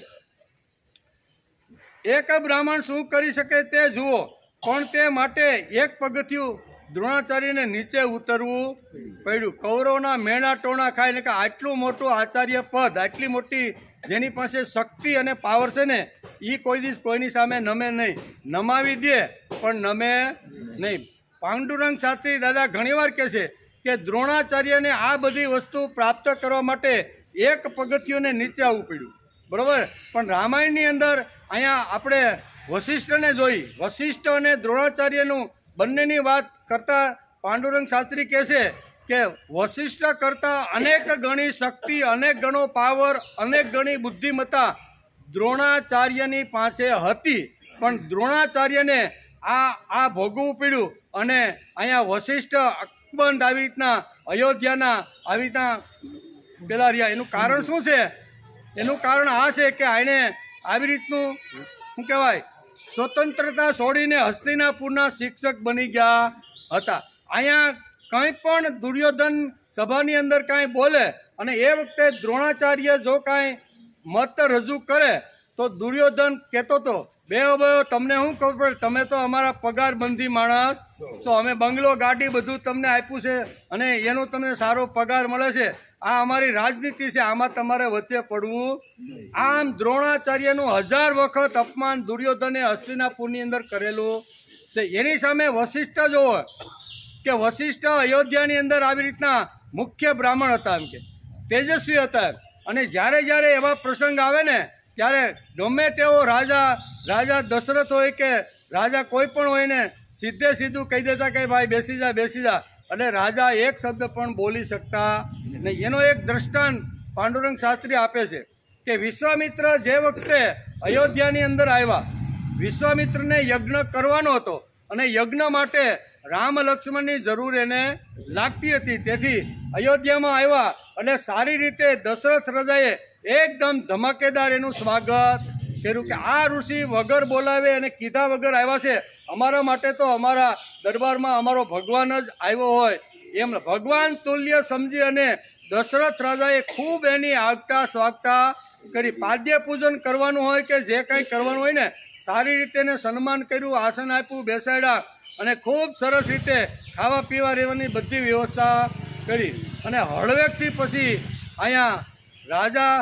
એક બ્રાહ્મણ શું કરી શકે તે જુઓ, પણ તે માટે એક પગથિયું દ્રોણાચાર્યને નીચે ઉતરવું પડ્યું. કૌરવના મેણા ટોણા ખાઈને કે આટલું મોટું આચાર્ય પદ, આટલી મોટી જેની પાસે શક્તિ અને પાવર છે ને, એ કોઈ દિવસ કોઈની સામે નમે નહીં. નમાવી દે પણ નમે નહીં. પાંડુરંગ શાસ્ત્રી દાદા ઘણીવાર કહે છે કે દ્રોણાચાર્યને આ બધી વસ્તુ પ્રાપ્ત કરવા માટે એક પગથિયુંને નીચે આવવું પડ્યું, બરાબર. પણ રામાયણની અંદર અહીંયા આપણે વશિષ્ઠને જોઈ. વશિષ્ઠ અને દ્રોણાચાર્યનું બંનેની વાત કરતા પાંડુરંગ શાસ્ત્રી કહે છે કે વશિષ્ઠ કરતાં અનેક ગણી શક્તિ, અનેક ગણો પાવર, અનેક ગણી બુદ્ધિમત્તા દ્રોણાચાર્યની પાસે હતી, પણ દ્રોણાચાર્યને આ ભોગવવું પડ્યું. અને અહીંયા વશિષ્ઠ અકબંધ આવી રીતના અયોધ્યાના આવી રીતના પેલા રહ્યા. એનું કારણ શું છે? એનું કારણ આ છે કે આને આવી રીતનું શું કહેવાય, સ્વતંત્રતા છોડીને હસ્તિનાપુરના શિક્ષક બની ગયા હતા. અહીંયા કંઈ પણ દુર્યોધન સભાની અંદર કાંઈ બોલે અને એ વખતે દ્રોણાચાર્ય જો કાંઈ મત રજૂ કરે તો દુર્યોધન કહેતો હતો, બે તમને શું ખબર પડે, તમે તો અમારા પગારબંધી માણસ છો, અમે બંગલો ગાડી બધું તમને આપ્યું છે અને એનો તમને સારો પગાર મળે છે, આ અમારી રાજનીતિ છે, આમાં તમારે વચ્ચે પડવું. આમ દ્રોણાચાર્યનું 1000 વખત અપમાન દુર્યોધને હસ્તિનાપુરની અંદર કરેલું છે. એની સામે વશિષ્ઠ જોવો કે વશિષ્ઠ અયોધ્યાની અંદર આવી રીતના મુખ્ય બ્રાહ્મણ હતા, એમ કે તેજસ્વી હતા. અને જ્યારે એવા પ્રસંગ આવે ને ત્યારે ગમે તેવો રાજા દશરથ હોય કે રાજા કોઈ પણ હોય ને સીધે સીધું કહી દેતા કે ભાઈ બેસી જા, અને રાજા એક શબ્દ પણ બોલી શકતા નહીં. એનો એક દ્રષ્ટાંત પાંડુરંગ શાસ્ત્રી આપે છે કે વિશ્વામિત્ર જે વખતે અયોધ્યાની અંદર આવ્યા, વિશ્વામિત્રને યજ્ઞ કરવાનો હતો અને યજ્ઞ માટે રામ લક્ષ્મણની જરૂર એને લાગતી હતી. તેથી અયોધ્યામાં આવ્યા અને સારી રીતે દશરથ રાજાએ એકદમ ધમાકેદાર એનું સ્વાગત કર્યું કે આ ઋષિ વગર બોલાવે અને કીધા વગર આવ્યા છે, અમારા માટે તો અમારા દરબારમાં અમારો ભગવાન જ આવ્યો હોય એમ ભગવાન તુલ્ય સમજી અને દશરથ રાજાએ ખૂબ એની આગતા સ્વાગતા કરી. પાદ્ય પૂજન કરવાનું હોય કે જે કંઈ કરવાનું હોય ને, સારી રીતે એને સન્માન કર્યું, આસન આપ્યું, બેસાડ્યા અને ખૂબ સરસ રીતે ખાવા પીવા રહેવાની બધી વ્યવસ્થા કરી. અને હળવેકથી પછી અહીંયા રાજા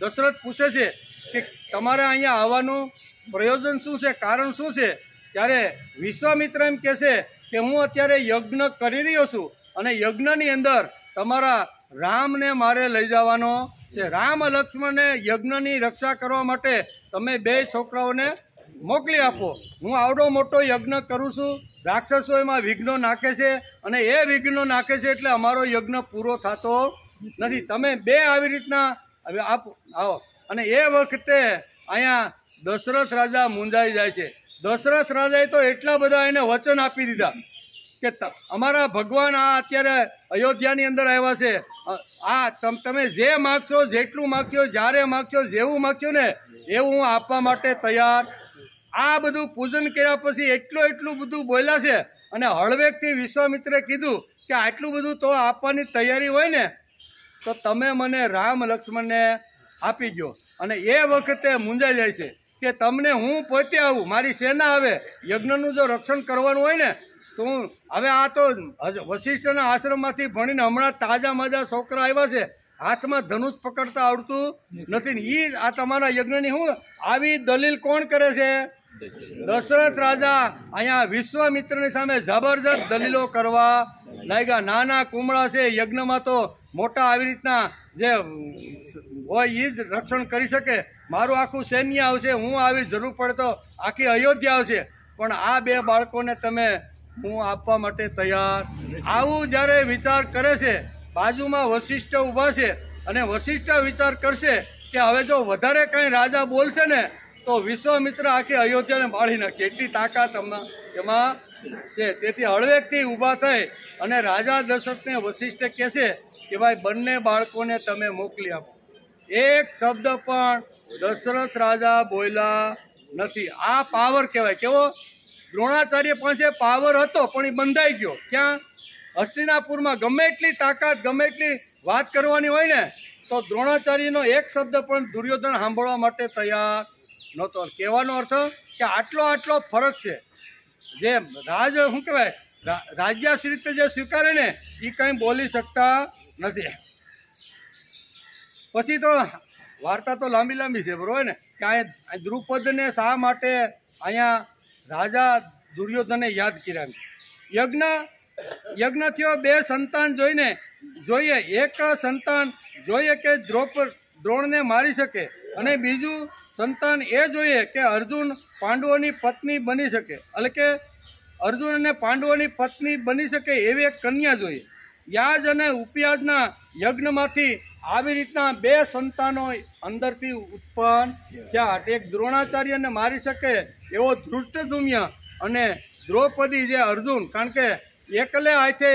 દશરથ પૂછે છે કે તમારે અહીંયા આવવાનું પ્રયોજન શું છે, કારણ શું છે? ત્યારે વિશ્વામિત્ર એમ કહે છે કે હું અત્યારે યજ્ઞ કરી રહ્યો છું અને યજ્ઞની અંદર તમારા રામને મારે લઈ જવાનો છે. રામ લક્ષ્મણને યજ્ઞની રક્ષા કરવા માટે તમે 2 છોકરાઓને મોકલી આપો. હું આવડો મોટો યજ્ઞ કરું છું, રાક્ષસો એમાં વિઘ્નો નાખે છે અને એ વિઘ્નો નાખે છે એટલે અમારો યજ્ઞ પૂરો થતો નથી. તમે 2 આવી રીતના આવો. અને એ વખતે અહીંયા દશરથ રાજા મૂંઝાઈ જાય છે. દશરથ રાજાએ તો એટલા બધા એને વચન આપી દીધા કે અમારા ભગવાન આ અત્યારે અયોધ્યાની અંદર આવ્યા છે, આ તમે જે માગશો, જેટલું માગશો, જ્યારે માગશો, જેવું માગશો ને એવું હું આપવા માટે તૈયાર. આ બધું પૂજન કર્યા પછી એટલું બધું બોલ્યા છે. અને હળવેકથી વિશ્વામિત્રે કીધું કે આટલું બધું તો આપવાની તૈયારી હોય ને તો તમે મને રામ લક્ષ્મણને આપી દો. અને એ વખતે મૂંઝાઈ જાય છે કે તમને હું પોતે આવું, મારી સેના આવે, યજ્ઞનું જો રક્ષણ કરવાનું હોય ને તો હું હવે આ તો વશિષ્ઠના આશ્રમમાંથી ભણીને હમણાં તાજા છોકરા આવ્યા છે, હાથમાં ધનુષ પકડતા આવડતું નથી ને એ આ તમારા યજ્ઞની હું આવી દલીલ કોણ કરે છે? દશરથ રાજા અહીંયા વિશ્વામિત્રની સામે જબરજસ્ત દલીલો કરવા લાગ્યા. નાના કુમળા છે, યજ્ઞમાં તો મોટા આવી રીતના જે હોય એ જ રક્ષણ કરી શકે. મારું આખું સૈન્ય આવશે, હું આવી જરૂર પડે તો આખી અયોધ્યા આવશે, પણ આ 2 બાળકોને તમે હું આપવા માટે તૈયાર. આવું જ્યારે વિચાર કરે છે, બાજુમાં વશિષ્ઠ ઊભા છે અને વશિષ્ઠ વિચાર કરશે કે હવે જો વધારે કંઈ રાજા બોલશે ને તો વિશ્વામિત્ર આખી અયોધ્યાને બાળી નાખે, એટલી તાકાત એમાં છે. તેથી હળવેકથી ઊભા થઈ અને રાજા દશરથને વશિષ્ઠે કહેશે કે ભાઈ બંને બાળકોને તમે મોકલી આપો. એક શબ્દ પણ દશરથ રાજા બોલ્યા નથી. આ પાવર કહેવાય. કેવો? દ્રોણાચાર્ય પાસે પાવર હતો પણ એ બંધાઈ ગયો. ક્યાં? હસ્તિનાપુરમાં. ગમે એટલી તાકાત, ગમે એટલી વાત કરવાની હોય ને તો દ્રોણાચાર્યનો એક શબ્દ પણ દુર્યોધન સાંભળવા માટે તૈયાર નહોતો. કહેવાનો અર્થ કે આટલો ફરક છે. જે રાજ શું કહેવાય, રાજ્યાશ્રિત જે સ્વીકારે ને એ કંઈ બોલી શકતા નથી. પછી તો વાર્તા તો લાંબી છે, બરોબર ને? કે આ દ્રુપદને શા માટે અહીંયા રાજા દુર્યોધને યાદ કર્યા? યજ્ઞ થયો, 2 સંતાન જોઈએ. એક સંતાન જોઈએ કે દ્રોણને મારી શકે અને બીજું સંતાન એ જોઈએ કે અર્જુન પાંડવોની પત્ની બની શકે, એટલે કે અર્જુન અને પાંડવોની પત્ની બની શકે એવી એક કન્યા જોઈએ. યાજ અને ઉપયાજના યજ્ઞમાંથી આવી રીતના 2 સંતાનો અંદરથી ઉત્પન્ન થયા. એક દ્રોણાચાર્યને મારી શકે એવો ધૃષ્ટદ્યુમ્ન અને દ્રૌપદી જે અર્જુન, કારણ કે એકલે હાથે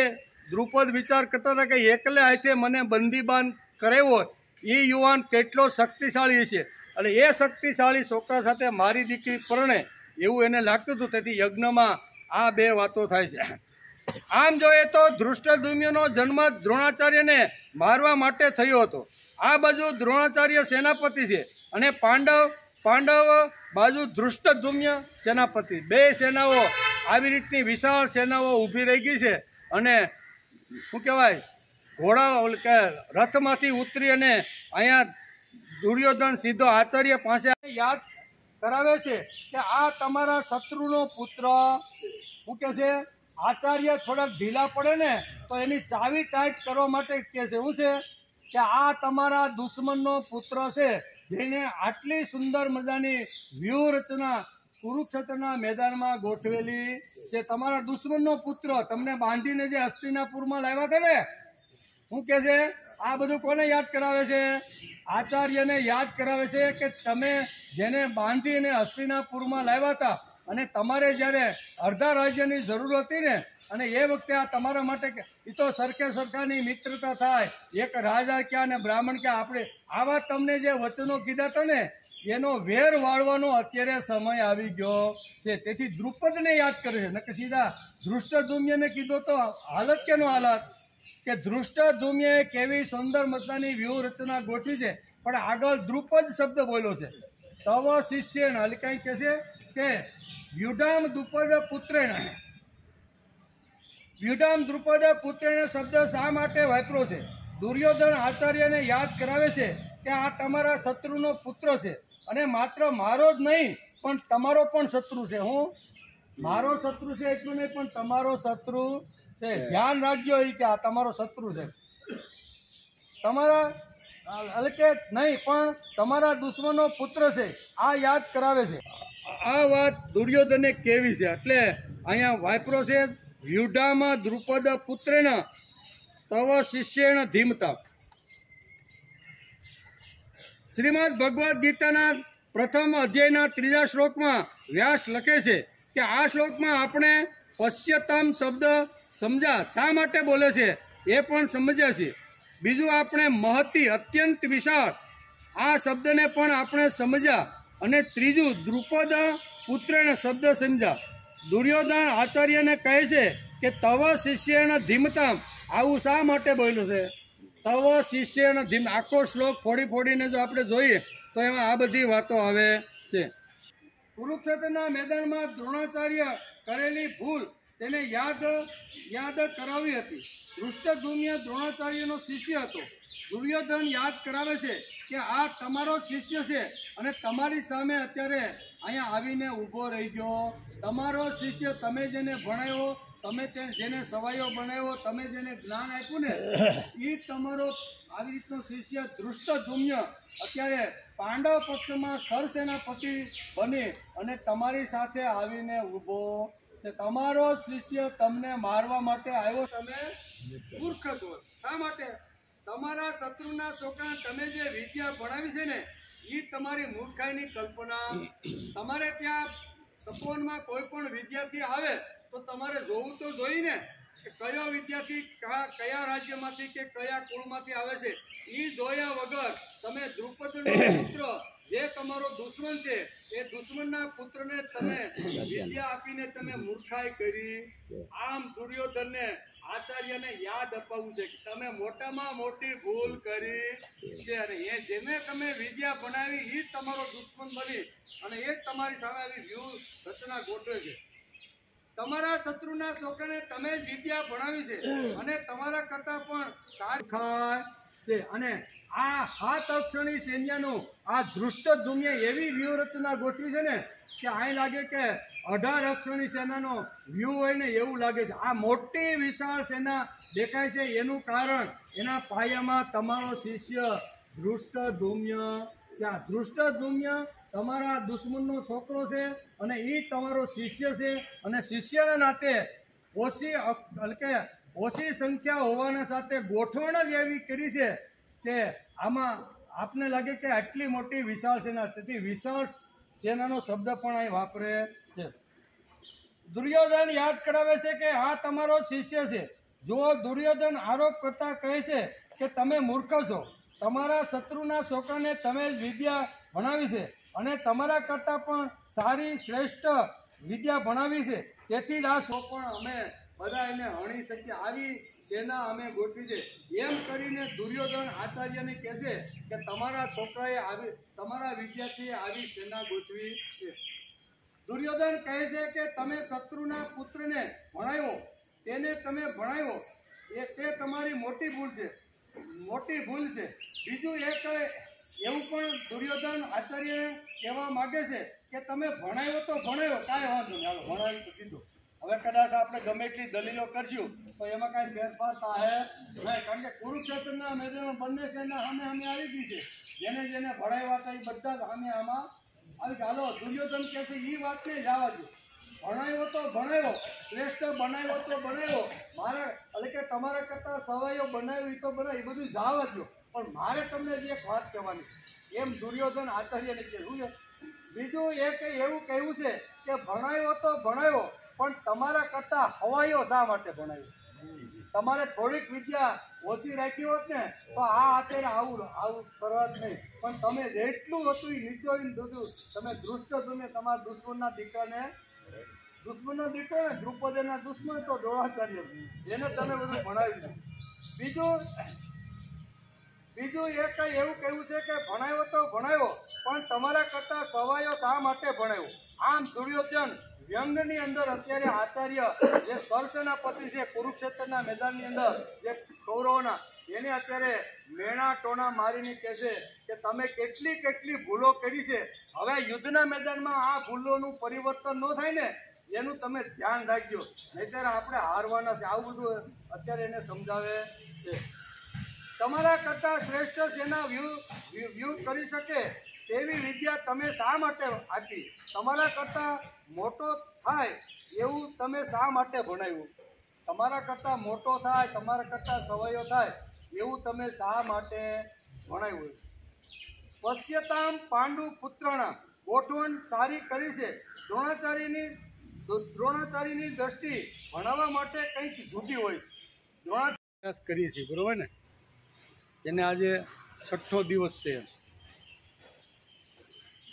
દ્રુપદ વિચાર કરતા હતા કે એકલે હાથે મને બંદીબાન કરાવ્યો, એ યુવાન કેટલો શક્તિશાળી છે અને એ શક્તિશાળી છોકરા સાથે મારી દીકરી પરણે એવું એને લાગતું હતું. તેથી યજ્ઞમાં આ 2 વાતો થાય છે. આમ જોઈએ તો ધૃષ્ટદ્યુમ્નનો જન્મ દ્રોણાચાર્યને મારવા માટે થયો હતો. આ બાજુ દ્રોણાચાર્ય સેનાપતિ છે અને પાંડવ બાજુ ધૃષ્ટદ્યુમ્ન સેનાપતિ. 2 સેનાઓ આવી રીતની વિશાળ સેનાઓ ઊભી રહી ગઈ છે. અને શું કહેવાય, ઘોડા કે રથમાંથી ઉતરી અને અહીંયા દુર્યોધન સીધો આચાર્ય પાસે યાદ કરાવે છે કે આ તમારા શત્રુનો પુત્ર. શું કહે છે? આચાર્ય થોડાક ઢીલા પડે ને તો એની ચાવી ટાઈટ કરવા માટે કહે છે. શું છે? કે આ તમારા દુશ્મનનો પુત્ર છે, જેને આટલી સુંદર મજાની વ્યૂહરચના કુરુક્ષેત્રના મેદાનમાં ગોઠવેલી છે. તમારા દુશ્મનનો પુત્ર તમને બાંધીને જે હસ્તિનાપુરમાં લાવ્યા હતા ને, શું કહે છે? આ બધું કોને યાદ કરાવે છે? આચાર્યને યાદ કરાવે છે કે તમે જેને બાંધીને હસ્તિનાપુરમાં લાવ્યા હતા અને તમારે જ્યારે અડધા રાજ્યની જરૂર હતી ને, અને એ વખતે આ તમારા માટે એ તો સરખાની મિત્રતા થાય, એક રાજા ક્યાં ને બ્રાહ્મણ ક્યાં, આપણે આવા તમને જે વચનો કીધા હતા ને એનો વેર વાળવાનો અત્યારે સમય આવી ગયો છે. તેથી દ્રુપદને યાદ કરે છે, નકે સીધા ધૃષ્ટદ્યુમ્નને કીધો તો હાલત કેનો હાલત? કે ધૃષ્ટદ્યુમ્નએ કેવી સુંદર મજાની વ્યૂહરચના ગોઠવી છે, પણ આગળ દ્રુપદ શબ્દ બોલ્યો છે. તવ શિષ્યેણ એટલે કંઈ કહે છે કે વ્યુઢામ દ્રુપદ પુત્રેણ, વ્યુઢામ દ્રુપદ પુત્રેણ શબ્દ શા માટે વાપર્યો છે? દુર્યોધન આચાર્યને યાદ કરાવે છે કે આ તમારા શત્રુનો પુત્ર છે, અને માત્ર મારો જ નહીં પણ તમારો પણ શત્રુ છે. હું મારો શત્રુ છે એટલું નહીં, પણ તમારો શત્રુ છે. ધ્યાન રાખજો એ કે આ તમારો શત્રુ છે, તમારા એટલે કે નહીં પણ તમારા દુશ્મનનો પુત્ર છે, આ યાદ કરાવે છે. આ વાત દુર્યોધને કેવી છે એટલે અહીંયા વાપરો છે વ્યુઢામાં દ્રુપદ પુત્રેણ તવ શિષ્યેણ ધીમતા. શ્રીમદ ભગવદ્ ગીતાના પ્રથમ અધ્યાયના 3જા શ્લોકમાં વ્યાસ લખે છે કે આ શ્લોકમાં આપણે પશ્યતામ શબ્દ સમજ્યા શા માટે બોલે છે એ પણ સમજ્યા છે. બીજું આપણે મહતી અત્યંત વિશાળ આ શબ્દને પણ આપણે સમજ્યા, અને ત્રીજું દ્રુપદ પુત્રેણ શબ્દ સમજ્યા. દુર્યોધન આચાર્યને કહે છે કે તવ શિષ્યેણ ધીમતામ, આવું શા માટે બોલ્યું છે? તવ શિષ્યેણ ધીમ, આખો શ્લોક ફોડીને જો આપણે જોઈએ તો એમાં આ બધી વાતો આવે છે. કુરુક્ષેત્રના મેદાનમાં દ્રોણાચાર્ય કરેલી ભૂલ તેને યાદ કરાવી હતી. ધૃષ્ટદ્યુમ્ન દ્રોણાચાર્યનો શિષ્ય હતો. દુર્યોધન યાદ કરાવે છે કે આ તમારો શિષ્ય છે અને તમારી સામે અત્યારે અહીંયા આવીને ઊભો રહી ગયો. તમારો શિષ્ય, તમે જેને ભણાવ્યો, તમે જેને સવાયો બનાવ્યો, તમે જેને જ્ઞાન આપ્યું ને, એ તમારો આવી રીતનો શિષ્ય ધૃષ્ટદ્યુમ્ન અત્યારે પાંડવ પક્ષમાં સરસેનાપતિ બની અને તમારી સાથે આવીને ઊભો છે. તમારો શિષ્ય તમને મારવા માટે આવ્યો, તમે મૂર્ખ છો. શા માટે? તમારા શત્રુના છોકરા તમે જે વિદ્યા ભણાવી છે ને, એ તમારી મૂર્ખાઈની કલ્પના. તમારે ત્યાં તપોવનમાં કોઈ પણ વિદ્યાર્થી આવે તો તમારે જોવું તો જોઈએ ને કે કયો વિદ્યાર્થી કયા રાજ્યમાંથી કે કયા કુળમાંથી આવે છે. એ જોયા વગર તમે દ્રુપદનો પુત્ર જે તમારો દુશ્મન છે એ દુશ્મનના પુત્રને તમે વિદ્યા આપીને તમે મૂર્ખાઈ કરી. આમ દુર્યોધનને આચાર્યને યાદ અપાવવું છે કે તમે મોટામાં મોટી ભૂલ કરી છે, અને એ જેને તમે વિદ્યા ભણાવી એ જ તમારો દુશ્મન બની અને એ જ તમારી સામે આવી વ્યૂહ રચના ગોઠવે છે. તમારા શત્રુના છોકરાને તમે જ વિદ્યા ભણાવી છે અને તમારા કરતા પણ સારી છે. અને આ 7 અક્ષરની સૈન્યનું આ ધૃષ્ટદ્યુમ્નએ એવી વ્યૂહરચના ગોઠવી છે ને કે અહીં લાગે કે 18 અક્ષરની સેનાનો વ્યૂહ હોય ને એવું લાગે છે. આ મોટી વિશાળ સેના દેખાય છે એનું કારણ એના પાયામાં તમારો શિષ્ય ધૃષ્ટદ્યુમ્ન. ત્યાં ધૃષ્ટદ્યુમ્ન તમારા દુશ્મનનો છોકરો છે અને એ તમારો શિષ્ય છે, અને શિષ્યના નાતે ઓછી સંખ્યા હોવાના સાથે ગોઠવણ જ એવી કરી છે કે આમાં આપને લાગે કે આટલી મોટી વિશાળ સેના, તેથી વિશાળ સેનાનો શબ્દ પણ અહીં વાપરે છે. દુર્યોધન યાદ કરાવે છે કે આ તમારો શિષ્ય છે. જો દુર્યોધન આરોપ કરતા કહે છે કે તમે મૂર્ખ છો, તમારા શત્રુના છોકરાને તમે વિદ્યા ભણાવી છે અને તમારા કરતાં પણ સારી શ્રેષ્ઠ વિદ્યા ભણાવી છે, તેથી જ આ પણ અમે બધા એને હણી શકીએ, આવી સેના અમે ગોઠવી છે. એમ કરીને દુર્યોધન આચાર્યને કહે છે કે તમારા છોકરાએ આવી, તમારા વિદ્યાર્થીએ આવી સેના ગોઠવી છે. દુર્યોધન કહે છે કે તમે શત્રુના પુત્રને ભણાવ્યો, તેને તમે ભણાવ્યો, તે તમારી મોટી ભૂલ છે. બીજું એક એવું પણ દુર્યોધન આચાર્યને કહેવા માગે છે કે તમે ભણાવ્યો તો ભણાવ્યો, કાંઈ વાંધો નહીં, હાલો ભણાવ્યું તો કીધું. હવે કદાચ આપણે ગમે એટલી દલીલો કરશું તો એમાં કાંઈ ફેરફાર થાય નહીં, કારણ કે કુરુક્ષેત્રના મેદાનમાં બંને સેના સામે આવી ગઈ છે. જેને ભણાવ્યા હતા એ બધા જ સામે આમાં આવી ગયા. હાલો દુર્યોધન કહે છે એ વાતને જવા દો, ભણાવ્યો તો ભણાવ્યો, શ્રેષ્ઠ બનાવ્યો તો બનાવ્યો, મારે એટલે કે તમારા કરતાં સવાઈઓ બનાવ્યું તો બનાવ્યું, એ બધું જવા દો, પણ મારે તમને જે એક વાત કહેવાની, એમ દુર્યોધન આચાર્યને કહેવું છે. બીજું એક એવું કહેવું છે કે ભણાવ્યો તો ભણાવ્યો, પણ તમારા કરતાં હવાઈઓ શા માટે ભણાવ્યો? તમારે થોડીક વિદ્યા ઓછી રાખી હોત ને તો આ અત્યારે આવું કરવા જ નહીં, પણ તમે જેટલું હતું એ નીચોઈને દીધું. તમે ધૃષ્ટદ્યુમ્ન તમારા દુશ્મનનો દીકરો ને દ્રુપદના દુશ્મન તો દ્રોણાચાર્ય, એને તમે બધું ભણાવી. બીજું એ કંઈ એવું કહેવું છે કે ભણાવ્યો તો ભણાવ્યો, પણ તમારા કરતા સવાયો શા માટે ભણાવ્યો? આમ દુર્યોધન વ્યંગની અંદર અત્યારે આચાર્ય જે સરસેનાપતિ છે કુરુક્ષેત્રના મેદાનની અંદર જે કૌરવોના, એને અત્યારે મેણા ટોણા મારીને કહે છે કે તમે કેટલી ભૂલો કરી છે, હવે યુદ્ધના મેદાનમાં આ ભૂલોનું પરિવર્તન ન થાય ને એનું તમે ધ્યાન રાખજો, નહીંતર આપણે હારવાના છે. આવું બધું અત્યારે એને સમજાવે છે. તમારા કરતા શ્રેષ્ઠ સેના વ્યૂહ કરી શકે તેવી વિદ્યા તમે શા માટે આપી? તમારા કરતા મોટો થાય એવું તમે શા માટે ભણાવ્યું? તમારા કરતા મોટો થાય, તમારા કરતા સવાયો થાય એવું તમે શા માટે ભણાવ્યું? પશ્યતામ પાંડુ પુત્રના, ગોઠવણ સારી કરી છે. દ્રોણાચાર્યની દ્રષ્ટિ ભણાવવા માટે કંઈક જુદી હોય છે. દ્રોણાચાર્ય કરી છે, બરોબર ને? એને આજે 6થો દિવસ છે.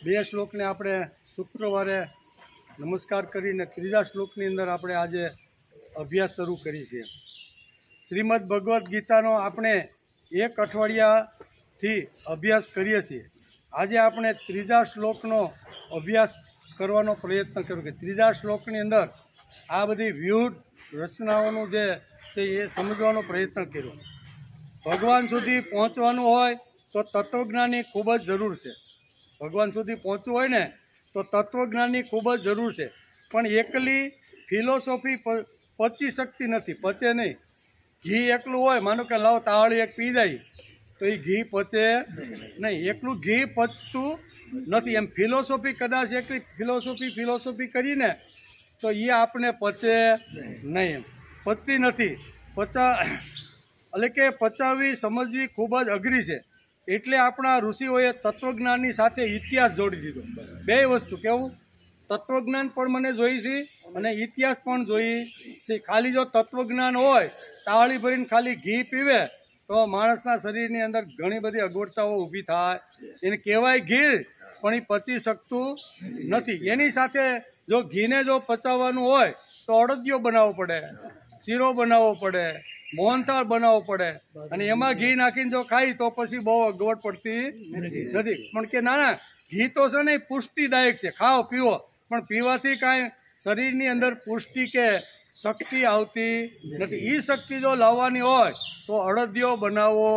2 શ્લોકને આપણે શુક્રવારે નમસ્કાર કરીને 3જા શ્લોકની અંદર આપણે આજે અભ્યાસ શરૂ કરી છે. શ્રીમદ ભગવદ્ ગીતાનો આપણે 1 અઠવાડિયાથી અભ્યાસ કરીએ છીએ. આજે આપણે 3જા શ્લોકનો અભ્યાસ કરવાનો પ્રયત્ન કર્યો કે 3જા શ્લોકની અંદર આ બધી વ્યૂહ રચનાઓનું જે છે એ સમજવાનો પ્રયત્ન કર્યો. ભગવાન સુધી પહોંચવાનું હોય તો તત્વજ્ઞાનની ખૂબ જ જરૂર છે. ભગવાન સુધી પહોંચવું હોય ને તો તત્વજ્ઞાનની ખૂબ જ જરૂર છે. પણ એકલી ફિલોસોફી પચી શકતી નથી, પચે નહીં. ઘી એકલું હોય, માનો કે લાવ તાળી એક પી જાય તો એ ઘી પચે નહીં, એકલું ઘી પચતું નથી. એમ ફિલોસોફી કદાચ એકલી ફિલોસોફી કરીને તો એ આપણે પચે નહીં, એમ પચતી નથી. એટલે કે પચાવવી સમજવી ખૂબ જ અઘરી છે. એટલે આપણા ઋષિઓએ તત્વજ્ઞાનની સાથે ઇતિહાસ જોડી દીધો. 2 વસ્તુ કેવું, તત્વજ્ઞાન પણ મને જોઈ છે અને ઇતિહાસ પણ જોઈ છે. ખાલી જો તત્વજ્ઞાન હોય, તાળી ભરીને ખાલી ઘી પીવે તો માણસના શરીરની અંદર ઘણી બધી અગવડતાઓ ઊભી થાય. એને કહેવાય ઘી, પણ એ પચી શકતું નથી. એની સાથે જો ઘીને જો પચાવવાનું હોય તો અડદિયો બનાવવો પડે, શીરો બનાવવો પડે, મોહનથાળ બનાવવો પડે, અને એમાં ઘી નાખીને જો ખાઈ તો પછી બહુ અગવડ પડતી નથી. પણ કે ના, ઘી તો છે ને પુષ્ટિદાયક છે, ખાઓ પીવો, પણ પીવાથી કાંઈ શરીરની અંદર પુષ્ટિ કે શક્તિ આવતી નથી. એ શક્તિ જો લાવવાની હોય તો અડદિયો બનાવવો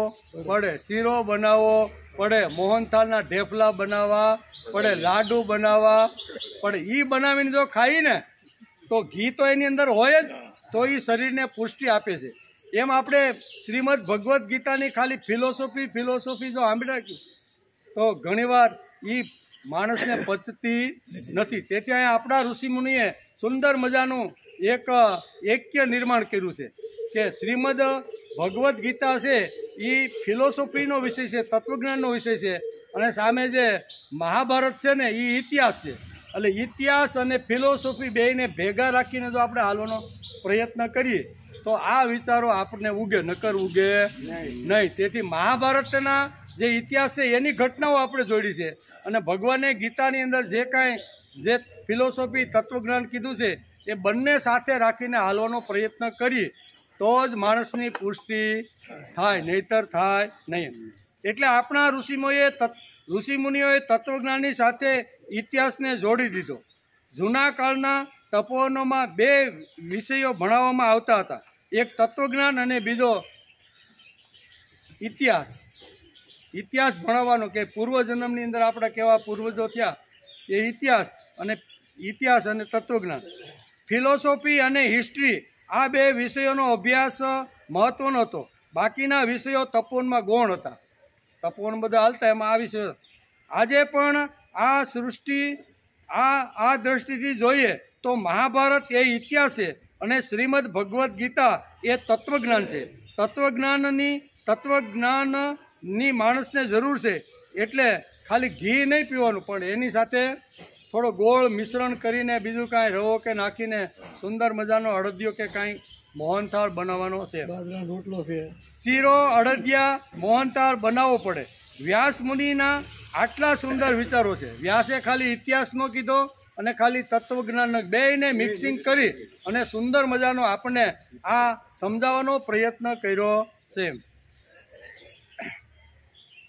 પડે, શીરો બનાવવો પડે, મોહનથાળના ઢેફલા બનાવવા પડે, લાડુ બનાવવા પડે. એ બનાવીને જો ખાઈને તો ઘી તો એની અંદર હોય જ, તો એ શરીરને પુષ્ટિ આપે છે. એમ આપણે શ્રીમદ ભગવદ્ ગીતાની ખાલી ફિલોસોફી જો સાંભળે તો ઘણીવાર એ માણસને પચતી નથી. તેથી અહીંયા આપણા ઋષિમુનિએ સુંદર મજાનું એક એક્ય નિર્માણ કર્યું છે કે શ્રીમદ ભગવદ્ ગીતા છે એ ફિલોસોફીનો વિષય છે, તત્વજ્ઞાનનો વિષય છે, અને સામે જે મહાભારત છે ને એ ઇતિહાસ છે. એટલે ઇતિહાસ અને ફિલોસોફી બેયને ભેગા રાખીને જો આપણે હાલવાનો પ્રયત્ન કરીએ તો આ વિચારો આપણને ઉગે, નકર ઉગે નહીં. તેથી મહાભારતના જે ઇતિહાસ છે એની ઘટનાઓ આપણે જોડી છે, અને ભગવાને ગીતાની અંદર જે કાંઈ જે ફિલોસોફી તત્વજ્ઞાન કીધું છે એ બંને સાથે રાખીને હાલવાનો પ્રયત્ન કરીએ તો જ માણસની પુષ્ટિ થાય, નહીતર થાય નહીં. એટલે આપણા ઋષિમુનિઓએ તત્વજ્ઞાનની સાથે ઇતિહાસને જોડી દીધો. જૂના કાળના તપોવનોમાં 2 વિષયો ભણાવવામાં આવતા હતા, એક તત્વજ્ઞાન અને બીજો ઇતિહાસ. ઇતિહાસ ભણાવવાનો કે પૂર્વજન્મની અંદર આપણા કેવા પૂર્વજો થયા એ ઇતિહાસ અને તત્વજ્ઞાન. ફિલોસોફી અને હિસ્ટ્રી આ 2 વિષયોનો અભ્યાસ મહત્વનો હતો. બાકીના વિષયો તપોવનમાં ગૌણ હતા, તપોવન બધા હાલતા, એમાં આ વિષયો. આજે પણ આ સૃષ્ટિ આ દ્રષ્ટિથી જોઈએ તો મહાભારત એ ઇતિહાસ છે અને શ્રીમદ ભગવદ્ ગીતા એ તત્વજ્ઞાન છે. તત્વજ્ઞાનની માણસને જરૂર છે. એટલે ખાલી ઘી નહીં પીવાનું, પણ એની સાથે થોડો ગોળ મિશ્રણ કરીને બીજું કાંઈ રવો કે નાખીને સુંદર મજાનો અડદિયો કે કાંઈ મોહનથાળ બનાવવાનો છે, રોટલો છે, શીરો, અડદિયા, મોહનથાળ બનાવવો પડે. વ્યાસ મુનિના આટલા સુંદર વિચારો છે. વ્યાસે ખાલી ઇતિહાસનો કીધો અને ખાલી તત્વજ્ઞાન, બેયને મિક્સિંગ કરી અને સુંદર મજાનો આપણને આ સમજાવવાનો પ્રયત્ન કર્યો સેમ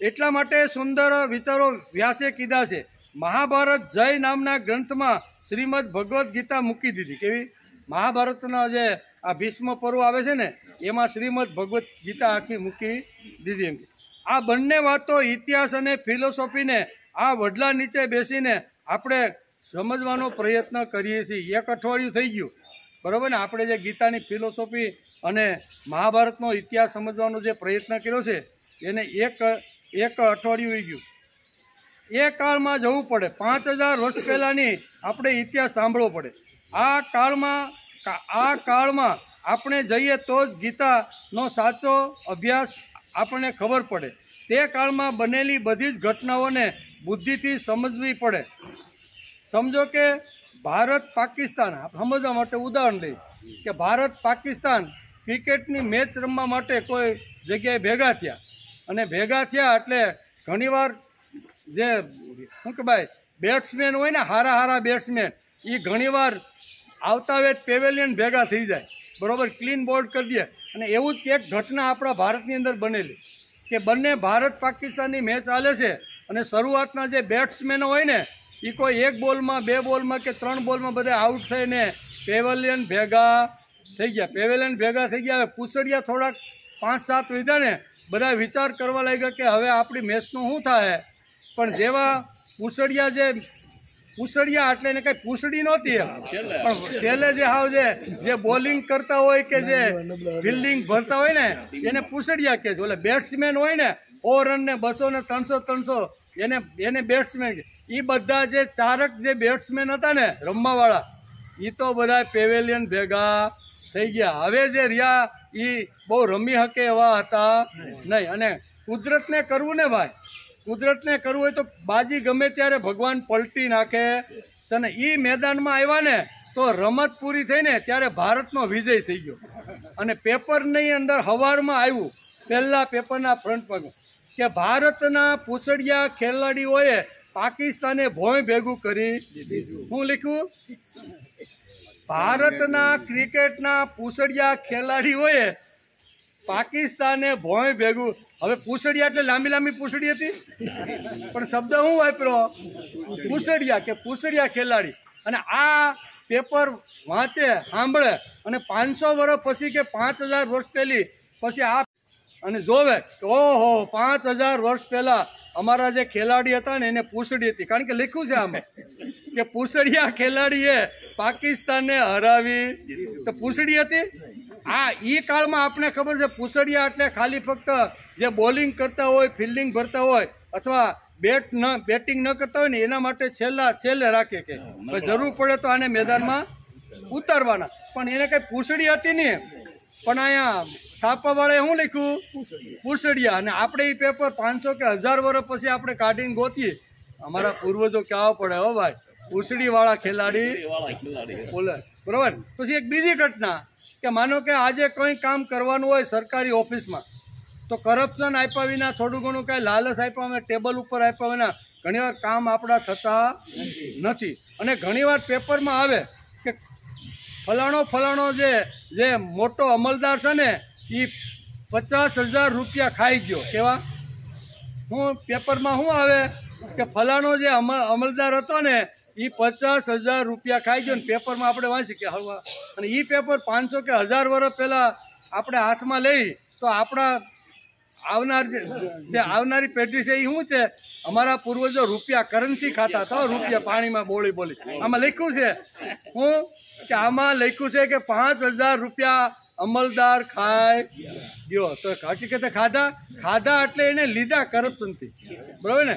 એટલા માટે સુંદર વિચારો વ્યાસે કીધા છે. મહાભારત જય નામના ગ્રંથમાં શ્રીમદ ભગવદ્ ગીતા મૂકી દીધી. કેવી? મહાભારતના જે આ ભીષ્મ પર્વ આવે છે ને એમાં શ્રીમદ ભગવદ્ ગીતા આખી મૂકી દીધી. એમ આ બંને વાતો ઇતિહાસ અને ફિલોસોફીને આ વડલા નીચે બેસીને આપણે સમજવાનો પ્રયત્ન કરીએ છીએ. એક અઠવાડિયું થઈ ગયું, બરાબર ને? આપણે જે ગીતાની ફિલોસોફી અને મહાભારતનો ઇતિહાસ સમજવાનો જે પ્રયત્ન કર્યો છે એને એક અઠવાડિયું થઈ ગયું. એ કાળમાં જવું પડે. 5000 વર્ષ પહેલાંની આપણે ઇતિહાસ સાંભળવો પડે. આ કાળમાં આપણે જઈએ તો જ ગીતાનો સાચો અભ્યાસ આપણને ખબર પડે. તે કાળમાં બનેલી બધી જ ઘટનાઓને બુદ્ધિથી સમજવી પડે. સમજો કે ભારત પાકિસ્તાન, સમજવા માટે ઉદાહરણ લઈએ કે ભારત પાકિસ્તાન ક્રિકેટની મેચ રમવા માટે કોઈ જગ્યાએ ભેગા થયા, અને ભેગા થયા એટલે ઘણીવાર જે શું કે ભાઈ બેટ્સમેન હોય ને, હારા બેટ્સમેન, એ ઘણીવાર આવતા વેત પેવેલિયન ભેગા થઈ જાય, બરાબર, ક્લીન બોલ્ડ કરી દે. અને એવું જ એક ઘટના આપણા ભારતની અંદર બનેલી કે બંને ભારત પાકિસ્તાનની મેચ ચાલે છે અને શરૂઆતના જે બેટ્સમેનો હોય ને એ કોઈ 1 બોલમાં 2 બોલમાં કે 3 બોલમાં બધા આઉટ થઈને પેવેલિયન ભેગા થઈ ગયા. હવે પૂછડિયા થોડાક 5-7 વધ્યા ને બધા વિચાર કરવા લાગ્યા કે હવે આપણી મેચનું શું થાય. પણ જેવા પૂછડિયા એટલે એને કઈ પૂછડી નહોતી, પણ છેલ્લે જે જે બોલિંગ કરતા હોય કે જે ફિલ્ડિંગ ભરતા હોય ને એને પૂછડિયા કહે છે. એટલે બેટ્સમેન હોય ને 100 રન ને 200 ને 300 એને બેટ્સમેન. એ બધા જે ચારક જે બેટ્સમેન હતા ને રમવાવાળા એ તો બધા પેવેલિયન ભેગા થઈ ગયા. હવે જે રહ્યા એ બહુ રમી શકે એવા હતા નહીં. અને કુદરતને કરવું ને ભાઈ, કુદરતને કરવું હોય તો બાજી ગમે ત્યારે ભગવાન પલટી નાખે છે. ને એ મેદાનમાં આવ્યા ને તો રમત પૂરી થઈને ત્યારે ભારતનો વિજય થઈ ગયો. અને પેપરની અંદર સવારમાં આવ્યું, પહેલા પેપરના ફ્રન્ટ પગ કે ભારતના પૂછડિયા ખેલાડીઓએ પાકિસ્તાને ભોંય ભેગું કરી દીધું. શું લખ્યું? ભારતના ક્રિકેટના પૂછડિયા ખેલાડીઓએ પાકિસ્તાને ભોંય ભેગું. હવે પૂછડિયા એટલે લાંબી પૂછડી હતી, પણ શબ્દ શું વાપર્યો? પૂછડિયા, કે પૂછડિયા ખેલાડી. અને આ પેપર વાંચે, સાંભળે અને 500 વર્ષ પછી કે 5000 વર્ષ પહેલી પછી આ અને જોવે કે ઓહો 5000 વર્ષ પહેલા અમારા જે ખેલાડી હતા ને એને પૂછડી હતી. કારણ કે લખ્યું છે આમાં કે પૂછડિયા ખેલાડીએ પાકિસ્તાનને હરાવી, તો પૂછડી હતી. એ કાળમાં આપણે ખબર છે પૂછડિયા એટલે ખાલી ફક્ત જે બોલિંગ કરતા હોય, ફિલ્ડિંગ ભરતા હોય અથવા બેટિંગ ન કરતા હોય ને એના માટે છેલ્લે રાખે કે જરૂર પડે તો આને મેદાનમાં ઉતારવાના. પણ એને કઈ પૂછડી હતી નહીં. પણ અહીંયા છાપાવાળાએ શું લખ્યું? પૂછડિયા. અને આપણે એ પેપર 500 કે 1000 વર્ષ પછી આપણે કાઢીને ગોતીએ. અમારા પૂર્વજો કહેવા પડે હો ભાઈ, પૂછડીવાળા ખેલાડી બોલે, બરોબર. પછી એક બીજી ઘટના કે માનો કે આજે કંઈ કામ કરવાનું હોય સરકારી ઓફિસમાં તો કરપ્શન આપ્યા વિના, થોડું ઘણું કાંઈ લાલચ આપ્યા વિના, ટેબલ ઉપર આપ્યા વિના ઘણીવાર કામ આપણા થતા નથી. અને ઘણીવાર પેપરમાં આવે કે ફલાણો જે મોટો અમલદાર છે ને એ 50,000 રૂપિયા ખાઈ ગયો. કેવા? હું પેપરમાં શું આવે કે ફલાણો જે અમલદાર હતો ને એ 50,000 રૂપિયા ખાઈ ગયો. ને પેપરમાં આપણે વાંચી કે હવા. અને એ પેપર 500 કે 1000 વર્ષ પહેલાં આપણે હાથમાં લઈ તો આપણા આવનારી પેઢી છે એ શું છે? અમારા પૂર્વજો રૂપિયા કરન્સી ખાતા હતા, રૂપિયા પાણીમાં બોલી. આમાં લખ્યું છે હું કે આમાં લખ્યું છે કે 5000 રૂપિયા અમલદાર ખાઈ ગયો. તો હકીકતે ખાધા એટલે એને લીધા કરપ્શનથી, બરાબર ને?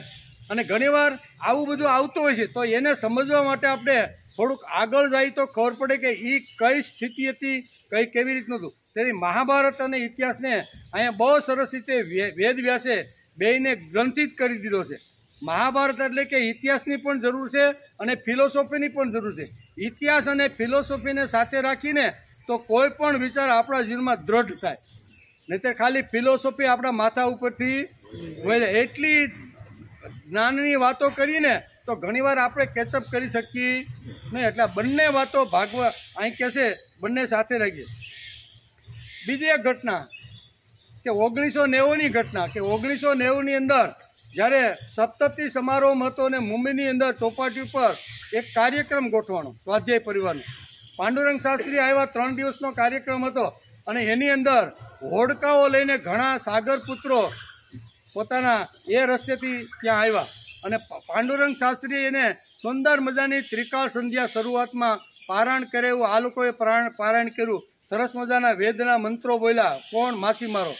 અને ઘણીવાર આવું બધું આવતું હોય છે તો એને સમજવા માટે આપણે થોડુંક આગળ જાય તો ખબર પડે કે એ કઈ સ્થિતિ હતી, કેવી રીતનું હતું. તેથી મહાભારત અને ઇતિહાસને અહીંયા બહુ સરસ રીતે વેદવ્યાસે બેયને ગ્રંથિત કરી દીધો છે. મહાભારત એટલે કે ઇતિહાસની પણ જરૂર છે અને ફિલોસોફીની પણ જરૂર છે. ઇતિહાસ અને ફિલોસોફીને સાથે રાખીને તો કોઈ પણ વિચાર આપણા જીવનમાં દ્રઢ થાય. નહીંતર ખાલી ફિલોસોફી આપણા માથા ઉપરથી હોય એટલી જ્ઞાનની વાતો કરીને તો ઘણીવાર આપણે કેચઅપ કરી શકીએ નહીં. એટલે બંને વાતો ભાગવા અહીં કહેશે બંને સાથે રાખીએ. બીજી એક ઘટના કે 1990ની ઘટના કે 1990ની અંદર જ્યારે સપ્તતી સમારોહ હતો અને મુંબઈની અંદર ચોપાટી ઉપર એક કાર્યક્રમ ગોઠવાનો સ્વાધ્યાય પરિવારનો. પાંડુરંગ શાસ્ત્રી આવ્યા, 3 દિવસનો કાર્યક્રમ હતો અને એની અંદર હોડકાઓ લઈને ઘણા સાગર પુત્રો પોતાના એ રસ્તેથી ત્યાં આવ્યા અને પાંડુરંગ શાસ્ત્રીએ એને સુંદર મજાની ત્રિકાળ સંધ્યા શરૂઆતમાં પારાયણ કરે એવું આ લોકોએ પારાયણ કર્યું. સરસ મજાના વેદના મંત્રો બોલ્યા. કોણ? માછીમારો.